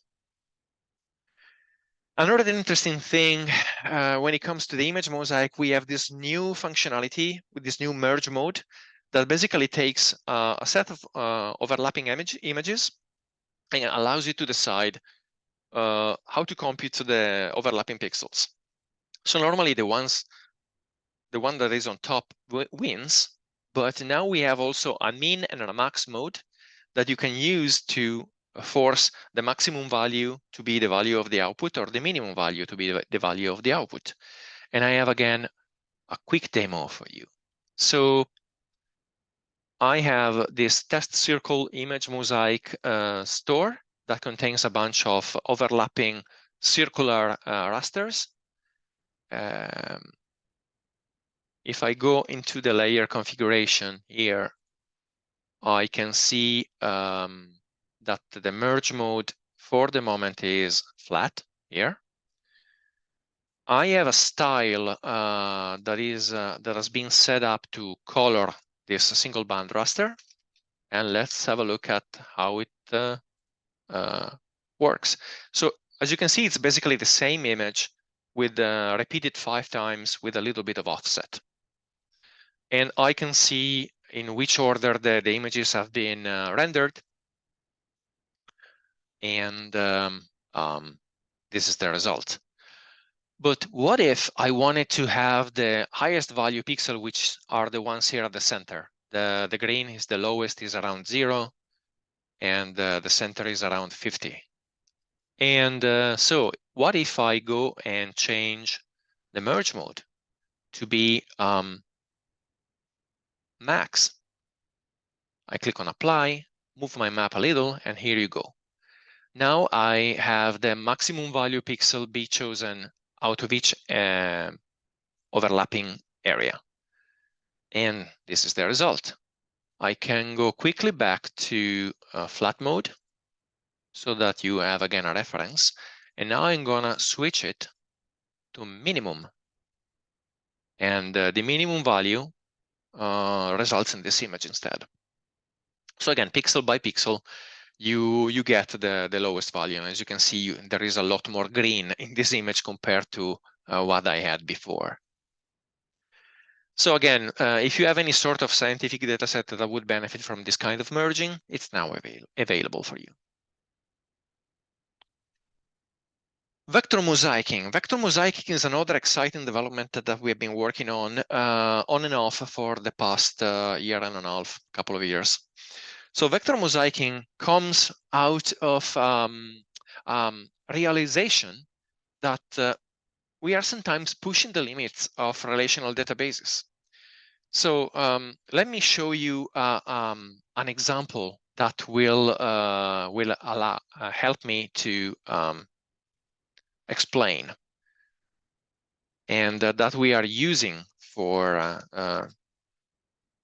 Another interesting thing when it comes to the image mosaic, we have this new functionality with this new merge mode that basically takes a set of overlapping images and allows you to decide how to compute the overlapping pixels. So normally the one that is on top wins, but now we have also a min and a max mode that you can use to force the maximum value to be the value of the output or the minimum value to be the value of the output. And I have, again, a quick demo for you. So I have this test circle image mosaic store that contains a bunch of overlapping circular rasters. If I go into the layer configuration here, I can see that the merge mode for the moment is flat here. I have a style that has been set up to color this single band raster, and let's have a look at how it works. So as you can see, it's basically the same image with repeated 5 times with a little bit of offset. And I can see in which order the images have been rendered. And this is the result. But what if I wanted to have the highest value pixel, which are the ones here at the center? The green is the lowest, is around 0, and the center is around 50. And so what if I go and change the merge mode to be max? I click on apply, move my map a little, and here you go. Now I have the maximum value pixel be chosen out of each overlapping area. And this is the result. I can go quickly back to flat mode so that you have, again, a reference. And now I'm gonna switch it to minimum. And the minimum value results in this image instead. So again, pixel by pixel, you get the lowest value. And as you can see, there is a lot more green in this image compared to what I had before. So again, if you have any sort of scientific data set that would benefit from this kind of merging, it's now available for you. Vector mosaicing. Vector mosaicing is another exciting development that we have been working on and off for the past year and a half, couple of years. So vector mosaicing comes out of realization that we are sometimes pushing the limits of relational databases. So let me show you an an example that will help me to explain, and that we are using for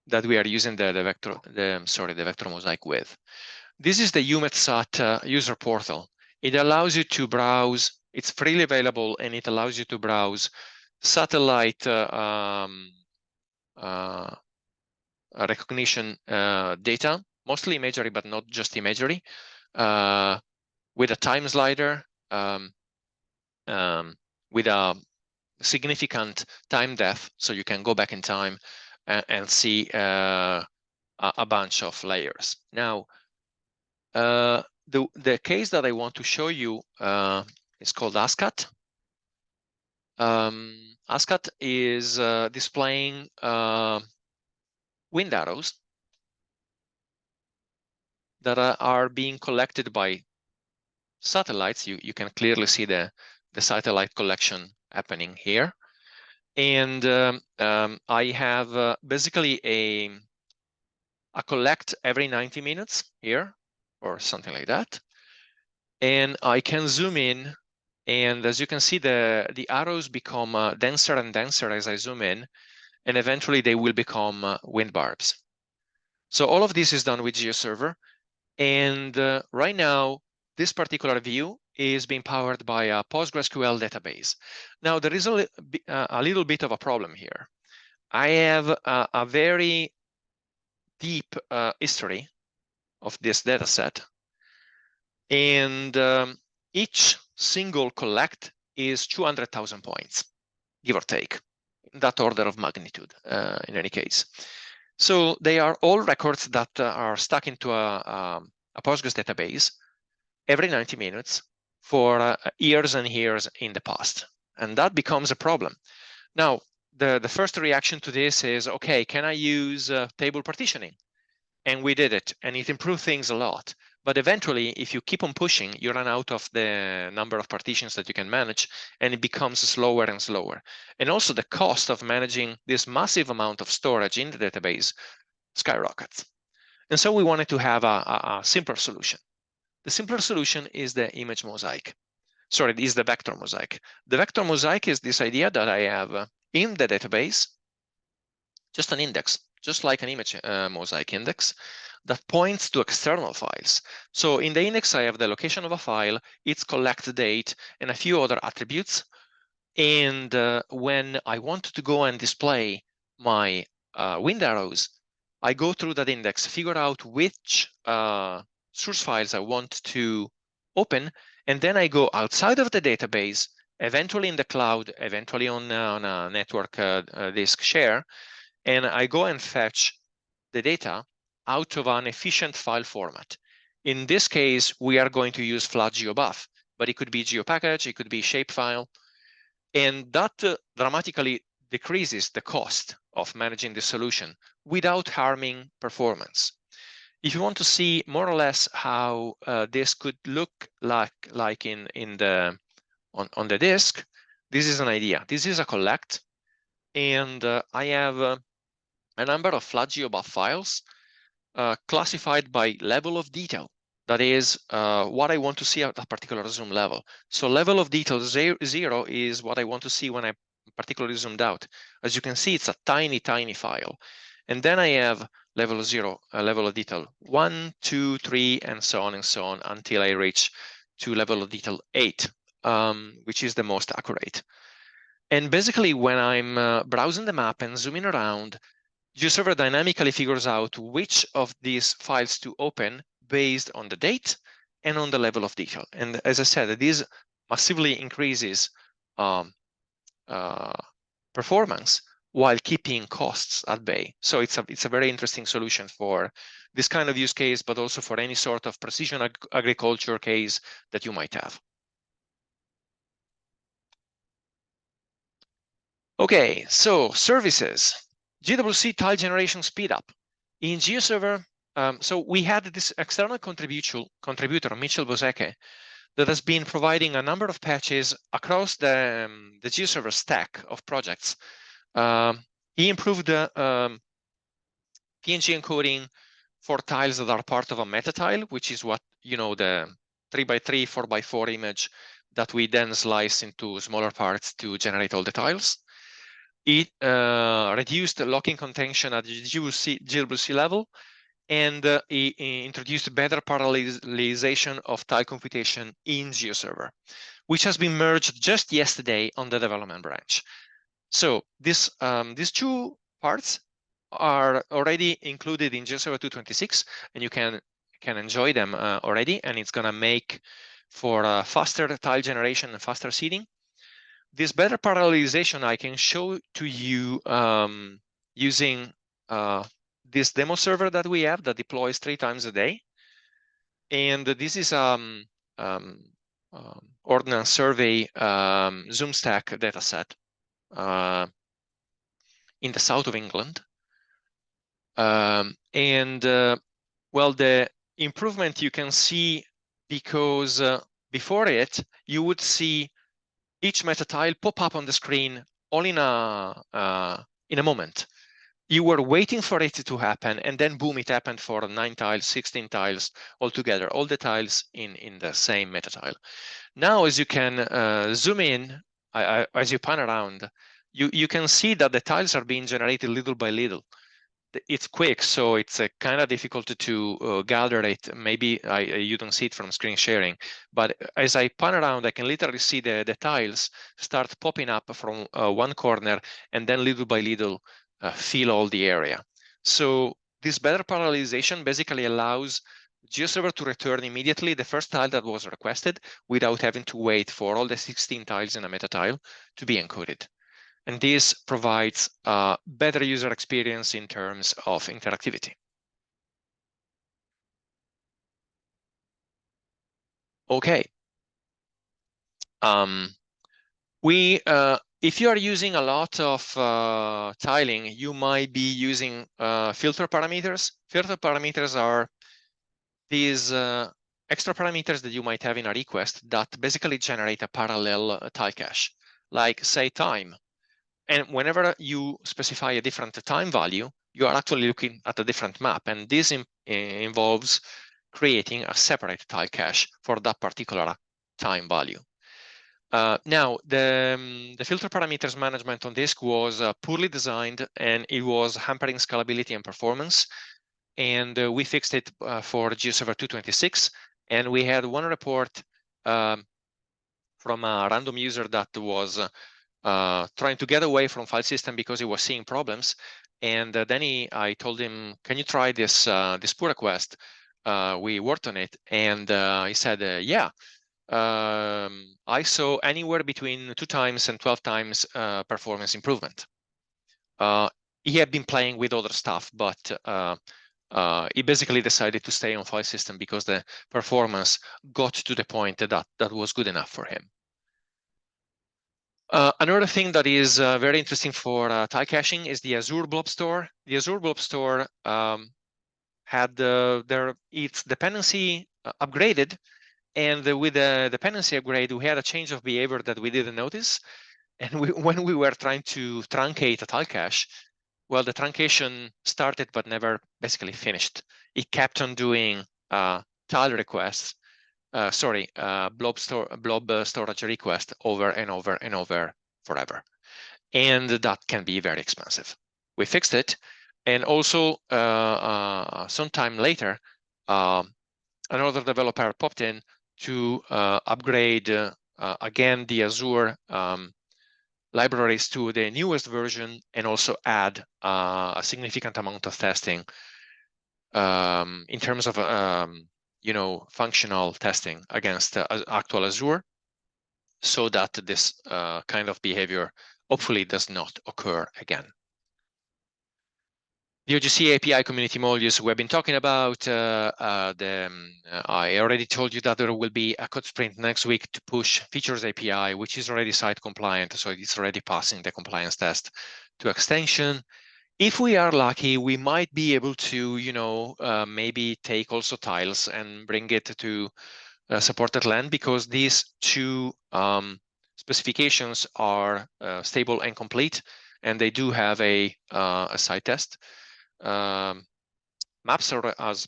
that we are using the vector mosaic with. This is the UMETSAT user portal. It allows you to browse. It's freely available, and it allows you to browse satellite recognition data, mostly imagery, but not just imagery, with a time slider, with a significant time depth, so you can go back in time and see a bunch of layers. Now, the case that I want to show you is called ASCAT. ASCAT is displaying wind arrows that are being collected by satellites. You can clearly see the satellite collection happening here. And I have basically a collect every 90 minutes here, or something like that. And I can zoom in, and as you can see, the arrows become denser and denser as I zoom in, and eventually they will become wind barbs. So all of this is done with GeoServer. And right now, this particular view is being powered by a PostgreSQL database. Now, there is a little bit of a problem here. I have a very deep history of this data set. And each single collect is 200,000 points, give or take, that order of magnitude in any case. So they are all records that are stuck into a Postgres database every 90 minutes for years and years in the past. And that becomes a problem. Now, the first reaction to this is, okay, can I use table partitioning? And we did it, and it improved things a lot. But eventually, if you keep on pushing, you run out of the number of partitions that you can manage, and it becomes slower and slower. And also the cost of managing this massive amount of storage in the database skyrockets. And so we wanted to have a simpler solution. The simpler solution is the image mosaic. Sorry, is the vector mosaic. The vector mosaic is this idea that I have in the database, just an index, just like an image mosaic index that points to external files. So in the index, I have the location of a file, its collect date, and a few other attributes. And when I want to go and display my wind arrows, I go through that index, figure out which source files I want to open, and then I go outside of the database, eventually in the cloud, eventually on a network disk share, and I go and fetch the data out of an efficient file format. In this case, we are going to use flat GeoBuff, but it could be GeoPackage, it could be shapefile, and that dramatically decreases the cost of managing the solution without harming performance. If you want to see more or less how this could look like on the disk, this is an idea. This is a collect, and I have a number of flat GeoBuff files classified by level of detail. That is what I want to see at a particular zoom level. So level of detail 0 is what I want to see when I particularly zoomed out. As you can see, it's a tiny, tiny file. And then I have level 0, level of detail 1, 2, 3, and so on until I reach to level of detail 8, which is the most accurate. And basically, when I'm browsing the map and zooming around, GeoServer dynamically figures out which of these files to open based on the date and on the level of detail. And as I said, this massively increases performance while keeping costs at bay. So it's a very interesting solution for this kind of use case, but also for any sort of precision agriculture case that you might have. Okay, so services. GWC tile generation speedup. In GeoServer, so we had this external contributor, Mitchell Boseke, that has been providing a number of patches across the GeoServer stack of projects. He improved the PNG encoding for tiles that are part of a meta tile, which is what, you know, the 3x3, 4x4 image that we then slice into smaller parts to generate all the tiles. It reduced the locking contention at GeoC level, and it introduced better parallelization of tile computation in GeoServer, which has been merged just yesterday on the development branch. So these two parts are already included in GeoServer 2.26, and you can enjoy them already, and it's gonna make for faster tile generation and faster seeding. This better parallelization I can show to you using this demo server that we have that deploys 3 times a day. And this is Ordnance Survey Zoom Stack dataset in the south of England. Well, the improvement you can see, because before it, you would see each meta tile pop up on the screen all in a moment. You were waiting for it to happen, and then boom, it happened for 9 tiles, 16 tiles altogether, all the tiles in the same meta tile. Now, as you can zoom in, as you pan around, you can see that the tiles are being generated little by little. It's quick, so it's kind of difficult to gather it. Maybe you don't see it from screen sharing, but as I pan around, I can literally see the tiles start popping up from one corner, and then little by little fill all the area. So this better parallelization basically allows GeoServer to return immediately the first tile that was requested without having to wait for all the 16 tiles in a meta tile to be encoded. And this provides a better user experience in terms of interactivity. Okay. If you are using a lot of tiling, you might be using filter parameters. Filter parameters are these extra parameters that you might have in a request that basically generate a parallel tile cache, like say time. And whenever you specify a different time value, you are actually looking at a different map. And this involves creating a separate tile cache for that particular time value. Now, the filter parameters management on disk was poorly designed, and it was hampering scalability and performance. And we fixed it for GeoServer 2.26. And we had one report from a random user that was trying to get away from file system because he was seeing problems. And then I told him, can you try this pull request? We worked on it, and he said, yeah. I saw anywhere between 2 times and 12 times performance improvement. He had been playing with other stuff, but he basically decided to stay on file system because the performance got to the point that was good enough for him. Another thing that is very interesting for tile caching is the Azure Blob Store. The Azure Blob Store had its dependency upgraded, and with the dependency upgrade, we had a change of behavior that we didn't notice. And when we were trying to truncate a tile cache, well, the truncation started but never basically finished. It kept on doing tile requests. Blob storage request over and over and over forever. And that can be very expensive. We fixed it. And also, sometime later, another developer popped in to upgrade, again, the Azure libraries to the newest version, and also add a significant amount of testing in terms of functional testing against actual Azure, so that this kind of behavior hopefully does not occur again. The OGC API community modules we've been talking about. I already told you that there will be a code sprint next week to push features API, which is already site compliant, so it's already passing the compliance test to extension. If we are lucky, we might be able to, maybe take also tiles and bring it to supported land, because these two specifications are stable and complete, and they do have a site test. maps has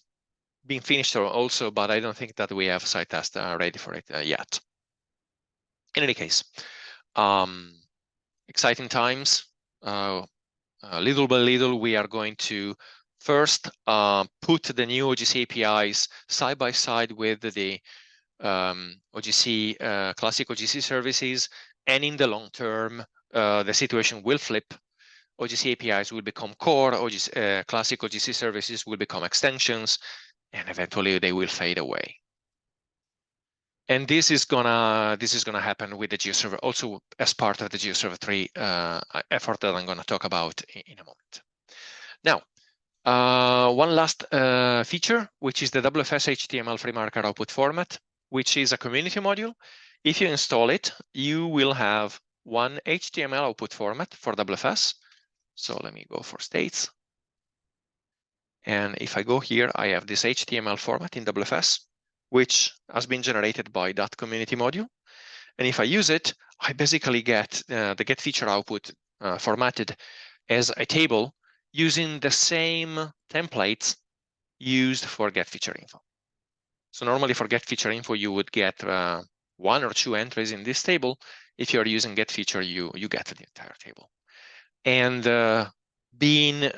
been finished also, but I don't think that we have site test ready for it yet. In any case, exciting times. Little by little, we are going to first put the new OGC APIs side by side with the OGC classic OGC services, and in the long term, the situation will flip. OGC APIs will become core, classic OGC services will become extensions, and eventually they will fade away. And this is gonna happen with the GeoServer, also as part of the GeoServer 3 effort that I'm gonna talk about in a moment. Now, one last feature, which is the WFS HTML free marker output format, which is a community module. If you install it, you will have one HTML output format for WFS. So let me go for states. And if I go here, I have this HTML format in WFS, which has been generated by that community module. And if I use it, I basically get the get feature output formatted as a table using the same templates used for get feature info. So normally for get feature info, you would get 1 or 2 entries in this table. If you're using get feature, you get the entire table. And being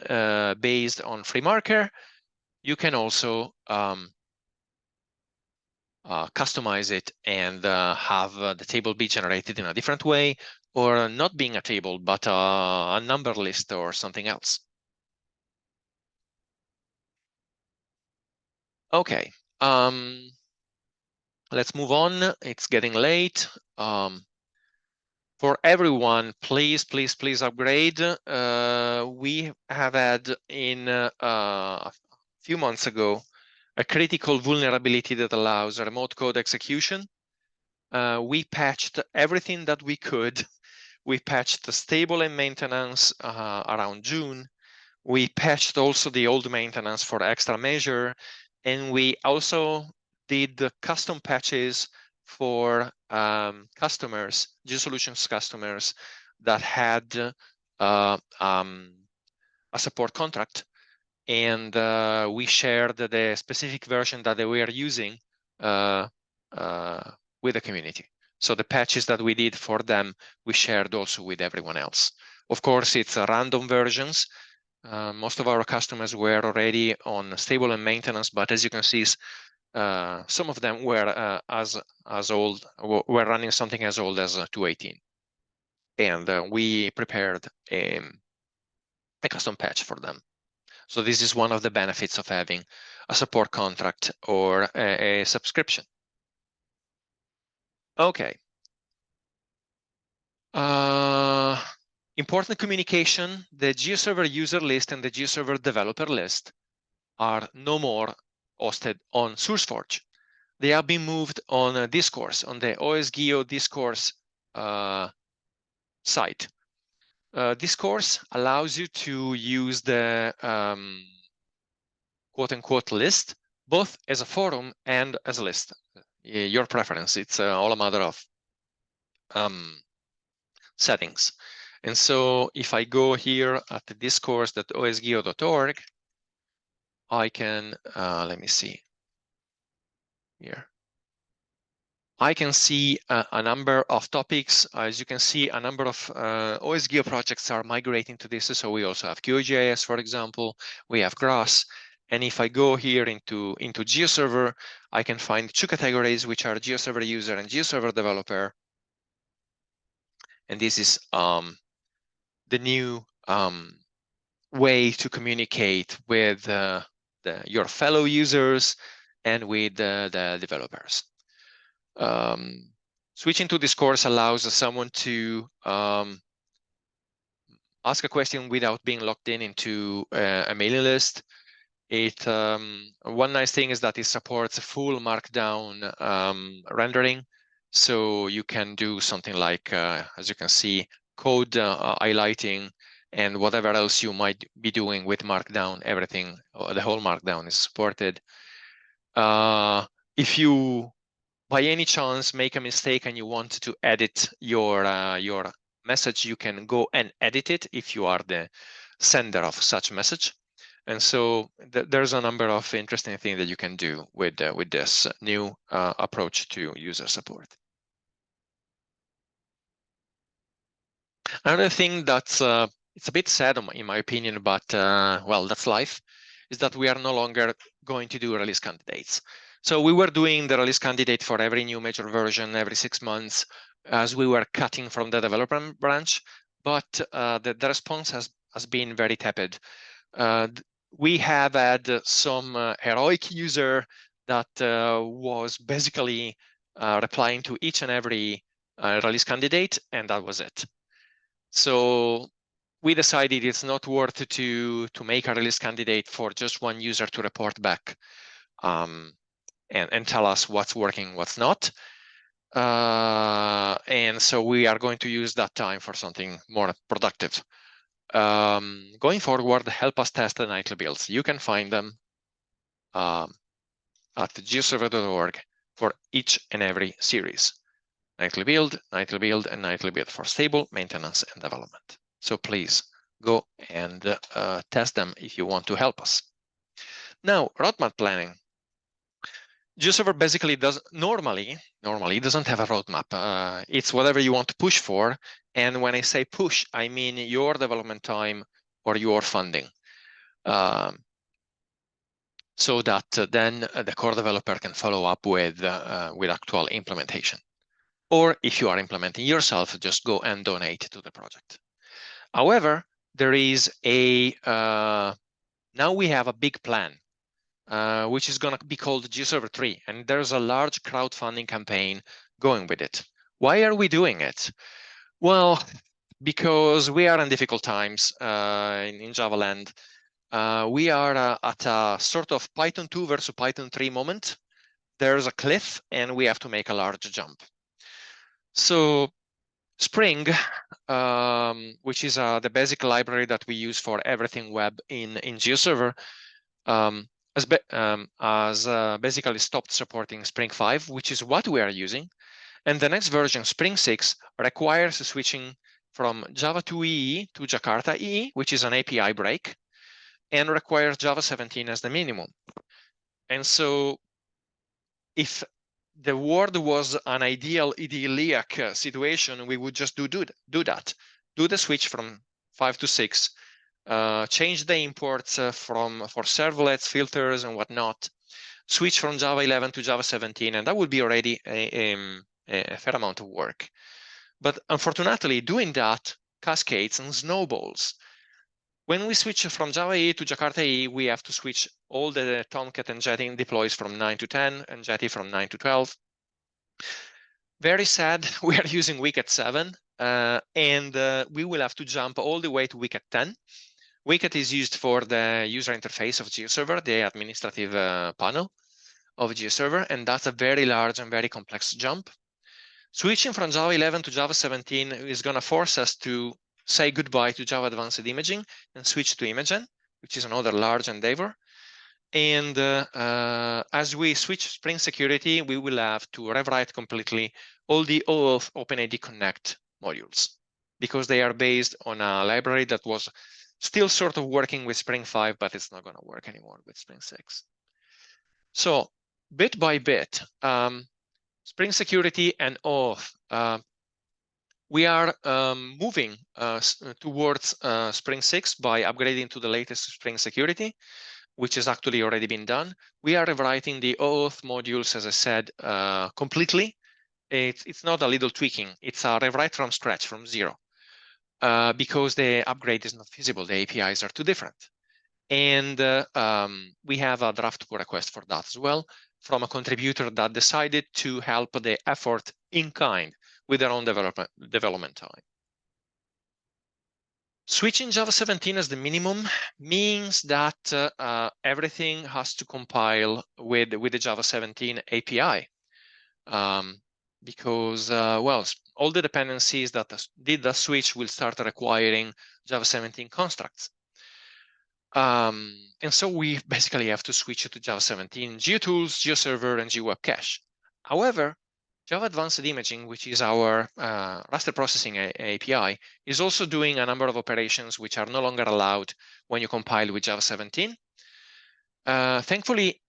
based on free marker, you can also customize it and have the table be generated in a different way, or not being a table, but a number list or something else. Okay, let's move on. It's getting late. For everyone, please upgrade. We have had a few months ago a critical vulnerability that allows remote code execution. We patched everything that we could. We patched the stable and maintenance around June. We patched also the old maintenance for extra measure, and we also did the custom patches for customers, GeoSolutions customers that had a support contract, and we shared the specific version that they were using with the community. So the patches that we did for them, we shared also with everyone else. Of course, it's random versions. Most of our customers were already on stable and maintenance, but as you can see, some of them were were running something as old as 2.18, and we prepared a custom patch for them. So this is one of the benefits of having a support contract or a subscription. Okay. Important communication: the GeoServer user list and the GeoServer developer list are no more hosted on SourceForge. They have been moved on Discourse, on the OSGeo Discourse site. Discourse allows you to use the quote-unquote list, both as a forum and as a list. Your preference. It's all a matter of settings. And so if I go here at the discourse.osgeo.org, I can, let me see here. I can see a number of topics. As you can see, a number of OSGeo projects are migrating to this. So we also have QGIS, for example. We have Grass. And if I go here into GeoServer, I can find 2 categories, which are GeoServer user and GeoServer developer. And this is the new way to communicate with your fellow users and with the developers. Switching to Discourse allows someone to ask a question without being logged into a mailing list. One nice thing is that it supports full Markdown rendering, so you can do something like, as you can see, code highlighting and whatever else you might be doing with Markdown. Everything, the whole Markdown is supported. If you by any chance make a mistake and you want to edit your message, you can go and edit it if you are the sender of such message. And so there's a number of interesting things that you can do with this new approach to user support. Another thing that's it's a bit sad in my opinion, but well, that's life, is that we are no longer going to do release candidates. So we were doing the release candidate for every new major version every 6 months as we were cutting from the development branch, but the response has been very tepid. We have had some heroic user that was basically replying to each and every release candidate, and that was it. So we decided it's not worth to make a release candidate for just one user to report back and tell us what's working, what's not. And so we are going to use that time for something more productive. Going forward, help us test the nightly builds. You can find them at geoserver.org for each and every series. Nightly build, and nightly build for stable maintenance and development. So please go and test them if you want to help us. Now, roadmap planning. GeoServer basically normally doesn't have a roadmap. It's whatever you want to push for. And when I say push, I mean your development time or your funding. So that then the core developer can follow up with actual implementation. Or if you are implementing yourself, just go and donate to the project. However, there is now we have a big plan, which is going to be called GeoServer 3, and there's a large crowdfunding campaign going with it. Why are we doing it? Well, because we are in difficult times in Java land. We are at a sort of Python 2 versus Python 3 moment. There's a cliff, and we have to make a large jump. So Spring, which is the basic library that we use for everything web in GeoServer, has basically stopped supporting Spring 5, which is what we are using. And the next version, Spring 6, requires switching from Java 2 EE to Jakarta EE, which is an API break, and requires Java 17 as the minimum. And so if the world was an idyllic situation, we would just do that. Do the switch from 5 to 6, change the imports for servlets, filters, and whatnot, switch from Java 11 to Java 17, and that would be already a fair amount of work. But unfortunately, doing that cascades and snowballs. When we switch from Java EE to Jakarta EE, we have to switch all the Tomcat and Jetty deploys from 9 to 10 and Jetty from 9 to 12. Very sad, we are using Wicket 7, and we will have to jump all the way to Wicket 10. Wicket is used for the user interface of GeoServer, the administrative panel of GeoServer, and that's a very large and very complex jump. Switching from Java 11 to Java 17 is going to force us to say goodbye to Java Advanced Imaging and switch to Imagen, which is another large endeavor. And as we switch Spring Security, we will have to rewrite completely all the OAuth OpenID Connect modules, because they are based on a library that was still sort of working with Spring 5, but it's not going to work anymore with Spring 6. So bit by bit, Spring Security and OAuth, we are moving towards Spring 6 by upgrading to the latest Spring Security, which has actually already been done. We are rewriting the OAuth modules, as I said, completely. It's not a little tweaking. It's a rewrite from scratch, from zero, because the upgrade is not feasible. The APIs are too different. And we have a draft pull request for that as well from a contributor that decided to help the effort in kind with their own development time. Switching Java 17 as the minimum means that everything has to compile with the Java 17 API, because, well, all the dependencies that did the switch will start requiring Java 17 constructs. And so we basically have to switch it to Java 17 GeoTools, GeoServer, and GWeb Cache. However, Java Advanced Imaging, which is our raster processing API, is also doing a number of operations which are no longer allowed when you compile with Java 17. Thankfully,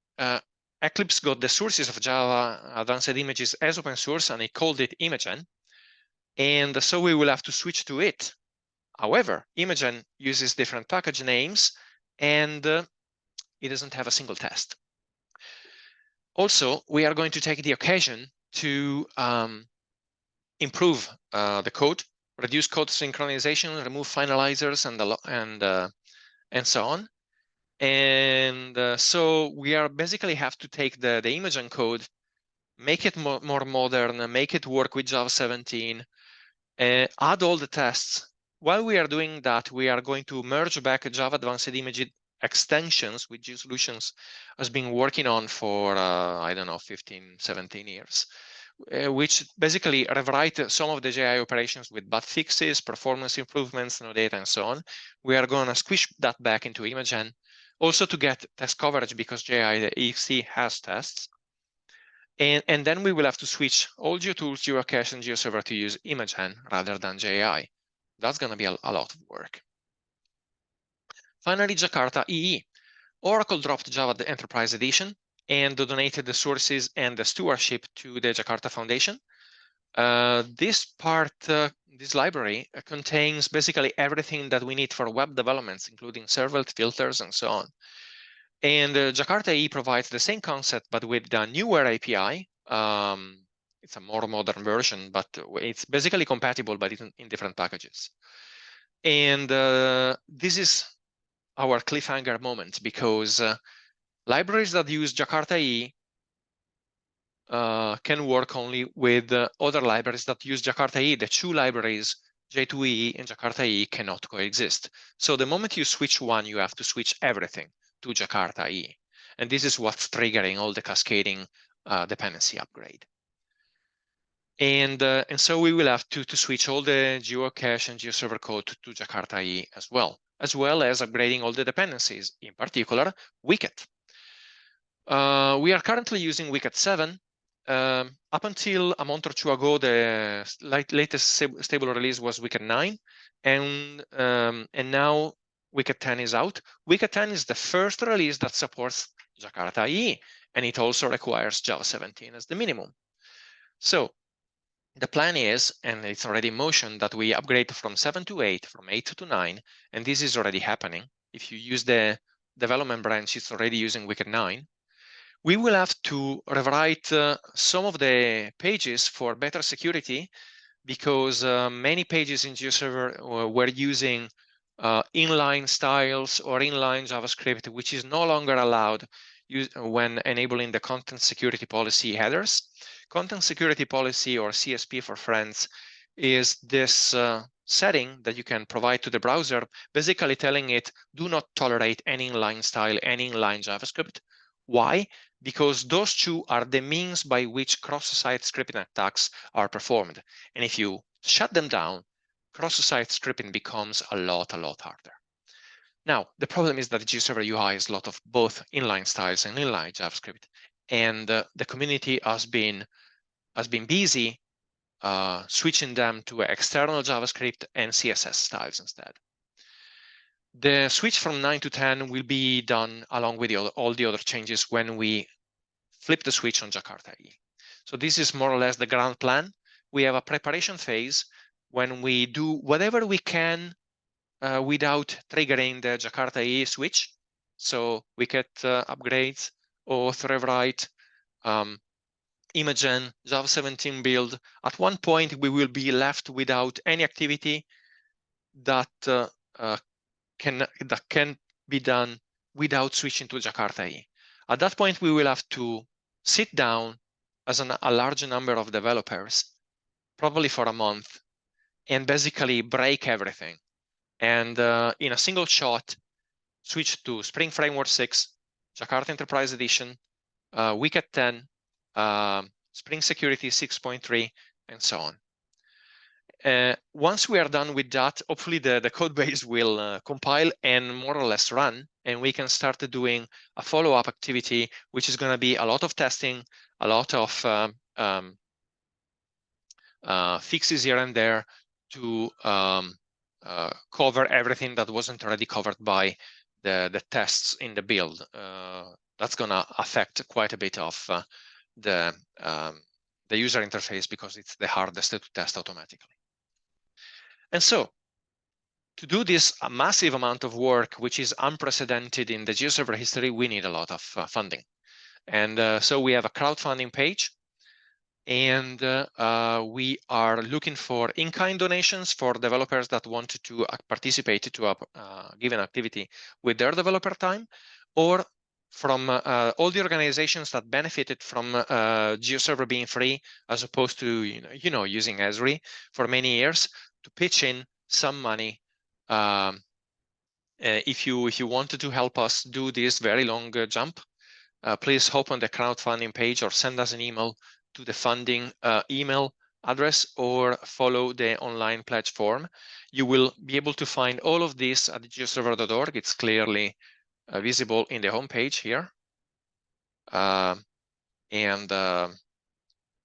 Eclipse got the sources of Java Advanced Images as open source, and they called it Imagen. And so we will have to switch to it. However, Imagen uses different package names, and it doesn't have a single test. Also, we are going to take the occasion to improve the code, reduce code synchronization, remove finalizers, and so on. And so we are basically have to take the Imagen code, make it more modern, make it work with Java 17, add all the tests. While we are doing that, we are going to merge back Java Advanced Image extensions, which GeoSolutions has been working on for, I don't know, 15, 17 years, which basically rewrite some of the JI operations with bug fixes, performance improvements, no data, and so on. We are going to squish that back into Imagen, also to get test coverage, because JI, the EXE, has tests. And then we will have to switch all GeoTools, GeoCache, and GeoServer to use Imagen rather than JI. That's going to be a lot of work. Finally, Jakarta EE. Oracle dropped Java the Enterprise Edition and donated the sources and the stewardship to the Jakarta Foundation. This library contains basically everything that we need for web developments, including servlet, filters, and so on. And Jakarta EE provides the same concept, but with the newer API. It's a more modern version, but it's basically compatible, but in different packages. And this is our cliffhanger moment, because libraries that use Jakarta EE can work only with other libraries that use Jakarta EE. The two libraries, J2EE and Jakarta EE, cannot coexist. So the moment you switch one, you have to switch everything to Jakarta EE. And this is what's triggering all the cascading dependency upgrade. And so we will have to switch all the GeoCache and GeoServer code to Jakarta EE as well as upgrading all the dependencies, in particular, Wicket. We are currently using Wicket 7. Up until a month or two ago, the latest stable release was Wicket 9, and now Wicket 10 is out. Wicket 10 is the first release that supports Jakarta EE, and it also requires Java 17 as the minimum. So the plan is, and it's already in motion, that we upgrade from 7 to 8, from 8 to 9, and this is already happening. If you use the development branch, it's already using Wicket 9. We will have to rewrite some of the pages for better security, because many pages in GeoServer were using inline styles or inline JavaScript, which is no longer allowed when enabling the content security policy headers. Content security policy, or CSP for friends, is this setting that you can provide to the browser, basically telling it, do not tolerate any inline style, any inline JavaScript. Why? Because those two are the means by which cross-site scripting attacks are performed. And if you shut them down, cross-site scripting becomes a lot harder. Now, the problem is that the GeoServer UI is a lot of both inline styles and inline JavaScript. And the community has been busy switching them to external JavaScript and CSS styles instead. The switch from 9 to 10 will be done along with all the other changes when we flip the switch on Jakarta EE. So this is more or less the grand plan. We have a preparation phase when we do whatever we can without triggering the Jakarta EE switch. So Wicket upgrades, auth rewrite, Imagen, Java 17 build. At one point, we will be left without any activity that can be done without switching to Jakarta EE. At that point, we will have to sit down as a large number of developers, probably for a month, and basically break everything. And in a single shot, switch to Spring Framework 6, Jakarta Enterprise Edition, Wicket 10, Spring Security 6.3, and so on. Once we are done with that, hopefully the code base will compile and more or less run, and we can start doing a follow-up activity, which is going to be a lot of testing, a lot of fixes here and there to cover everything that wasn't already covered by the tests in the build. That's going to affect quite a bit of the user interface because it's the hardest to test automatically. And so to do this a massive amount of work, which is unprecedented in the GeoServer history, we need a lot of funding. And so we have a crowdfunding page, and we are looking for in-kind donations for developers that want to participate to a given activity with their developer time, or from all the organizations that benefited from GeoServer being free, as opposed to using Esri for many years, to pitch in some money. If you wanted to help us do this very long jump, please open the crowdfunding page or send us an email to the funding email address, or follow the online pledge form. You will be able to find all of this at geoserver.org. It's clearly visible in the homepage here.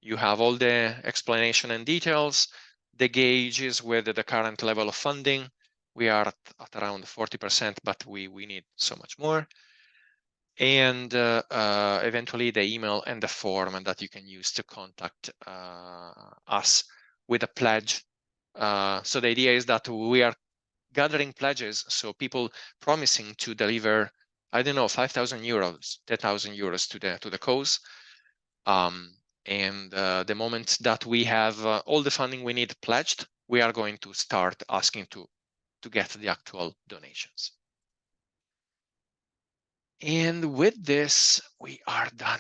You have all the explanation and details, the gauges with the current level of funding. We are at around 40%, but we need so much more. And eventually the email and the form that you can use to contact us with a pledge. So the idea is that we are gathering pledges, so people promising to deliver, I don't know, 5,000 euros, 10,000 euros to the cause. And the moment that we have all the funding we need pledged, we are going to start asking to get the actual donations. And with this, we are done.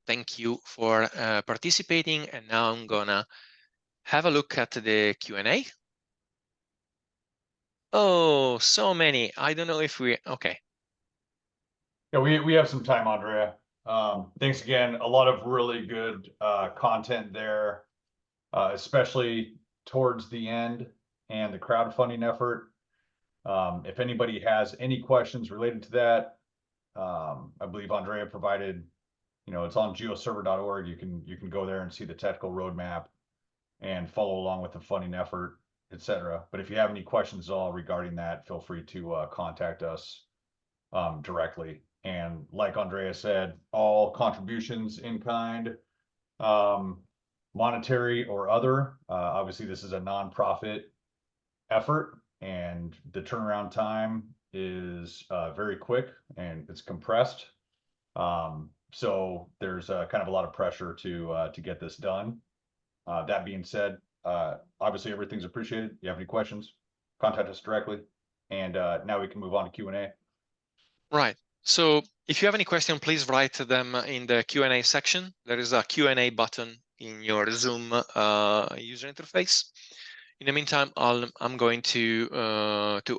Thank you for participating. And now I'm gonna have a look at the Q&A. Oh, so many. I don't know if we, okay. Yeah, we have some time, Andrea. Thanks again. A lot of really good content there, especially towards the end and the crowdfunding effort. If anybody has any questions related to that, I believe Andrea provided, it's on geoserver.org. You can go there and see the technical roadmap and follow along with the funding effort, etc. But if you have any questions at all regarding that, feel free to contact us directly. And like Andrea said, all contributions in kind, monetary or other, obviously this is a nonprofit effort, and the turnaround time is very quick and it's compressed. So there's kind of a lot of pressure to get this done. That being said, obviously everything's appreciated. If you have any questions, contact us directly. And now we can move on to Q&A. Right. So if you have any question, please write them in the Q&A section. There is a Q&A button in your Zoom user interface. In the meantime, I'm going to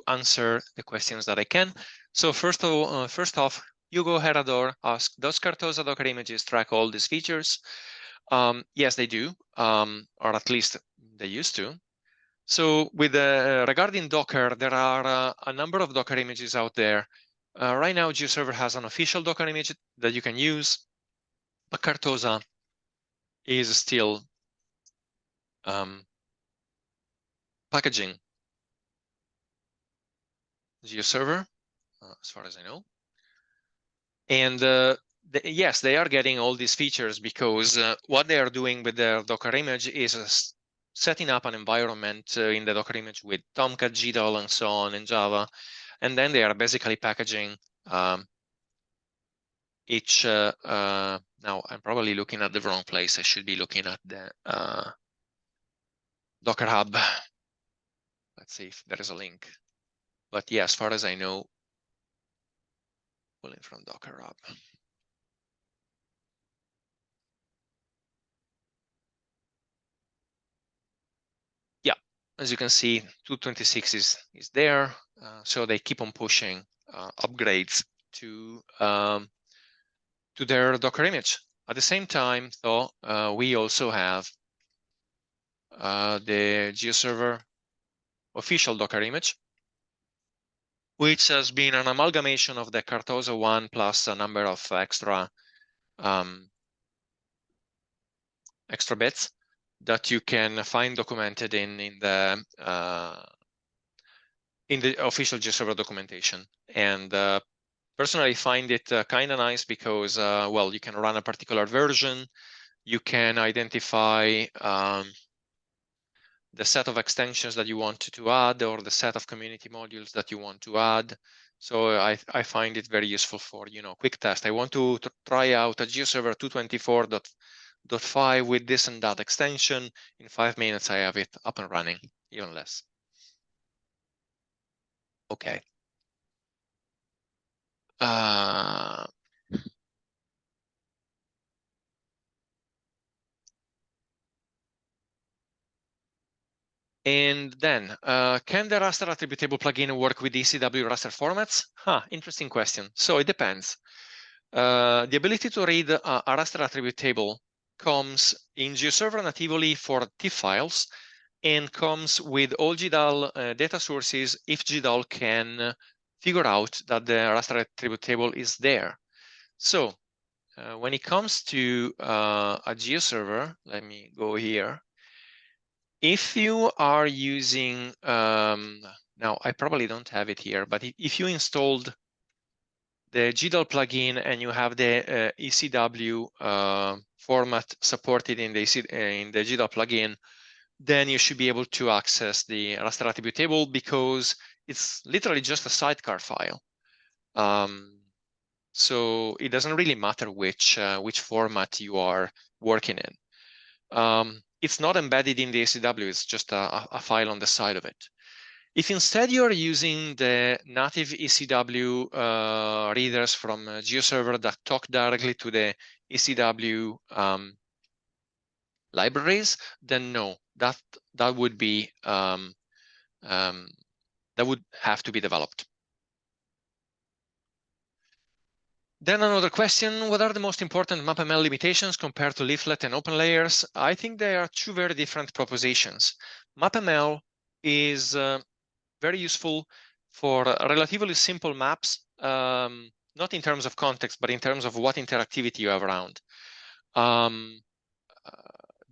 answer the questions that I can. So first off, Hugo Herrador asked, does Cartosa Docker images track all these features? Yes, they do, or at least they used to. So with regarding Docker, there are a number of Docker images out there. Right now, GeoServer has an official Docker image that you can use, but Cartosa is still packaging GeoServer, as far as I know. And yes, they are getting all these features because what they are doing with their Docker image is setting up an environment in the Docker image with Tomcat, GDAL, and so on in Java. And then they are basically packaging each, now I'm probably looking at the wrong place. I should be looking at the Docker Hub. Let's see if there is a link. But yeah, as far as I know, pulling from Docker Hub. Yeah, as you can see, 226 is there. So they keep on pushing upgrades to their Docker image. At the same time, though, we also have the GeoServer official Docker image, which has been an amalgamation of the Cartosa one plus a number of extra extra bits that you can find documented in the official GeoServer documentation. And personally, I find it kind of nice because, well, you can run a particular version, you can identify the set of extensions that you want to add or the set of community modules that you want to add. So I find it very useful for, quick test. I want to try out a GeoServer 224.5 with this and that extension. In 5 minutes, I have it up and running, even less. Okay. And then, can the raster attributable plugin work with ECW raster formats? Interesting question. So it depends. The ability to read a raster attribute table comes in GeoServer natively for TIFF files and comes with all GDAL data sources if GDAL can figure out that the raster attribute table is there. So when it comes to a GeoServer, let me go here. If you are using, now I probably don't have it here, but if you installed the GDAL plugin and you have the ECW format supported in the GDAL plugin, then you should be able to access the raster attribute table because it's literally just a sidecar file. So it doesn't really matter which format you are working in. It's not embedded in the ECW, it's just a file on the side of it. If instead you're using the native ECW readers from GeoServer that talk directly to the ECW libraries, then no, that would be that would have to be developed. Then another question, what are the most important MapML limitations compared to leaflet and open layers? I think they are two very different propositions. MapML is very useful for relatively simple maps, not in terms of context, but in terms of what interactivity you have around.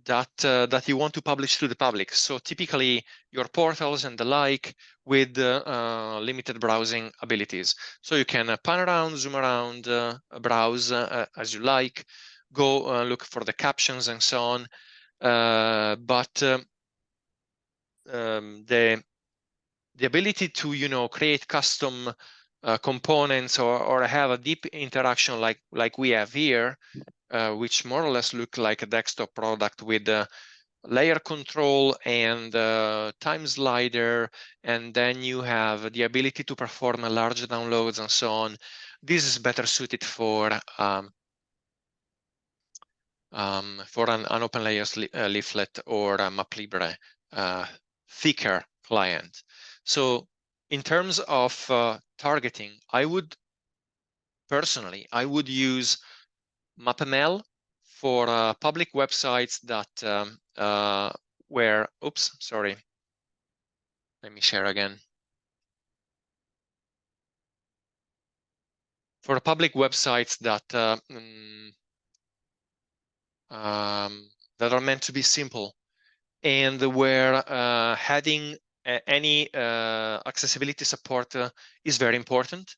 That you want to publish to the public. So typically your portals and the like with limited browsing abilities. So you can pan around, zoom around, browse as you like, go look for the captions and so on. But the ability to create custom components or have a deep interaction like we have here, which more or less look like a desktop product with layer control and time slider, and then you have the ability to perform large downloads and so on. This is better suited for an open layers leaflet or a MapLibre thicker client. So in terms of targeting, I would use MapML for public websites that oops, sorry. Let me share again. For public websites that that are meant to be simple and where having any accessibility support is very important.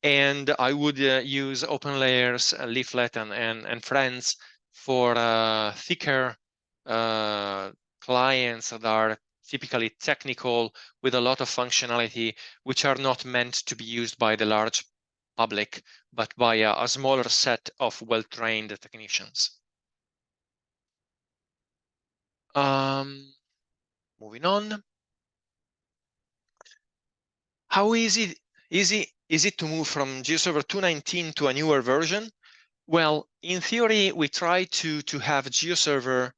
And I would use open layers, leaflet, and friends for thicker clients that are typically technical with a lot of functionality, which are not meant to be used by the large public, but by a smaller set of well-trained technicians. Moving on. How easy is it to move from GeoServer 2.19 to a newer version? Well, in theory, we try to have GeoServer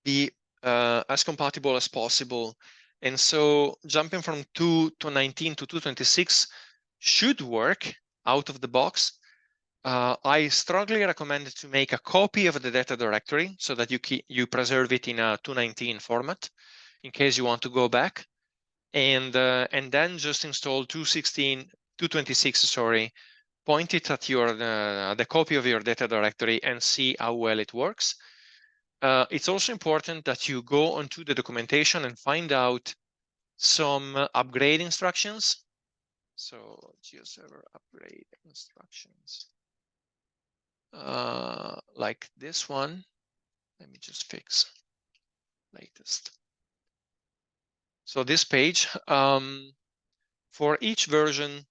be as compatible as possible. And so jumping from 2.19 to 2.26 should work out of the box. I strongly recommend to make a copy of the data directory so that you preserve it in a 2.19 format in case you want to go back. And then just install 2.26, sorry, point it at your the copy of your data directory and see how well it works. it's also important that you go onto the documentation and find out some upgrade instructions. So GeoServer upgrade instructions, like this one. Let me just fix latest. So this page, for each version,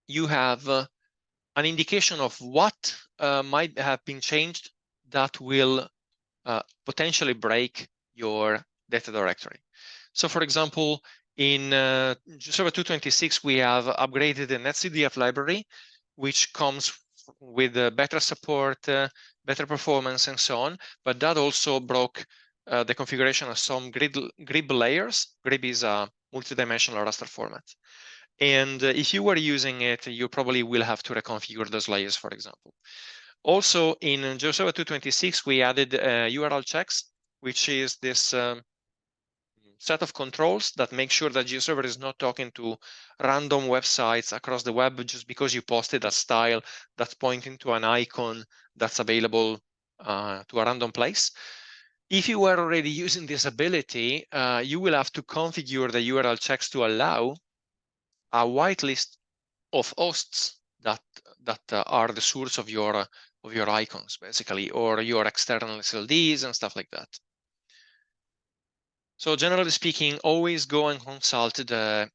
you have an indication of what might have been changed that will potentially break your data directory. So for example, in GeoServer 2.26, we have upgraded the NetCDF library, which comes with better support, better performance, and so on. But that also broke the configuration of some grid layers. Grid is a multidimensional raster format. And if you were using it, you probably will have to reconfigure those layers, for example. Also, in GeoServer 2.26, we added URL checks, which is this set of controls that make sure that GeoServer is not talking to random websites across the web just because you posted a style that's pointing to an icon that's available to a random place. If you were already using this ability, you will have to configure the URL checks to allow a whitelist of hosts that are the source of your icons, basically, or your external SLDs and stuff like that. So generally speaking, always go and consult the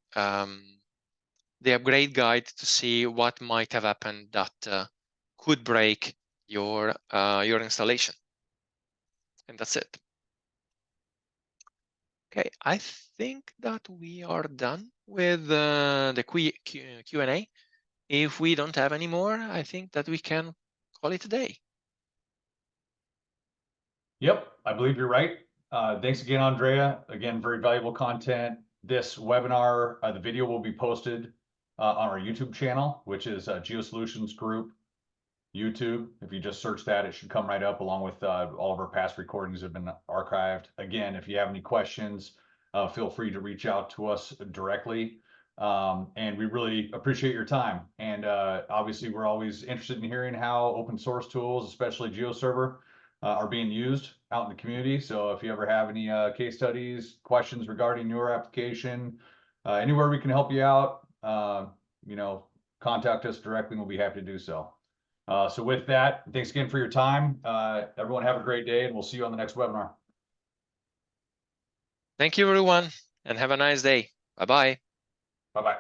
upgrade guide to see what might have happened that could break your installation. And that's it. Okay, I think that we are done with the Q&A. If we don't have any more, I think that we can call it a day. Yep, I believe you're right. Thanks again, Andrea. Again, very valuable content. This webinar, the video will be posted on our YouTube channel, which is GeoSolutions Group YouTube. If you just search that, it should come right up, along with all of our past recordings have been archived. Again, if you have any questions, feel free to reach out to us directly. And we really appreciate your time. And obviously, we're always interested in hearing how open source tools, especially GeoServer, are being used out in the community. So if you ever have any case studies, questions regarding your application, anywhere we can help you out, contact us directly and we'll be happy to do so. So with that, thanks again for your time. Everyone have a great day, and we'll see you on the next webinar. Thank you, everyone, and have a nice day. Bye-bye. Bye-bye.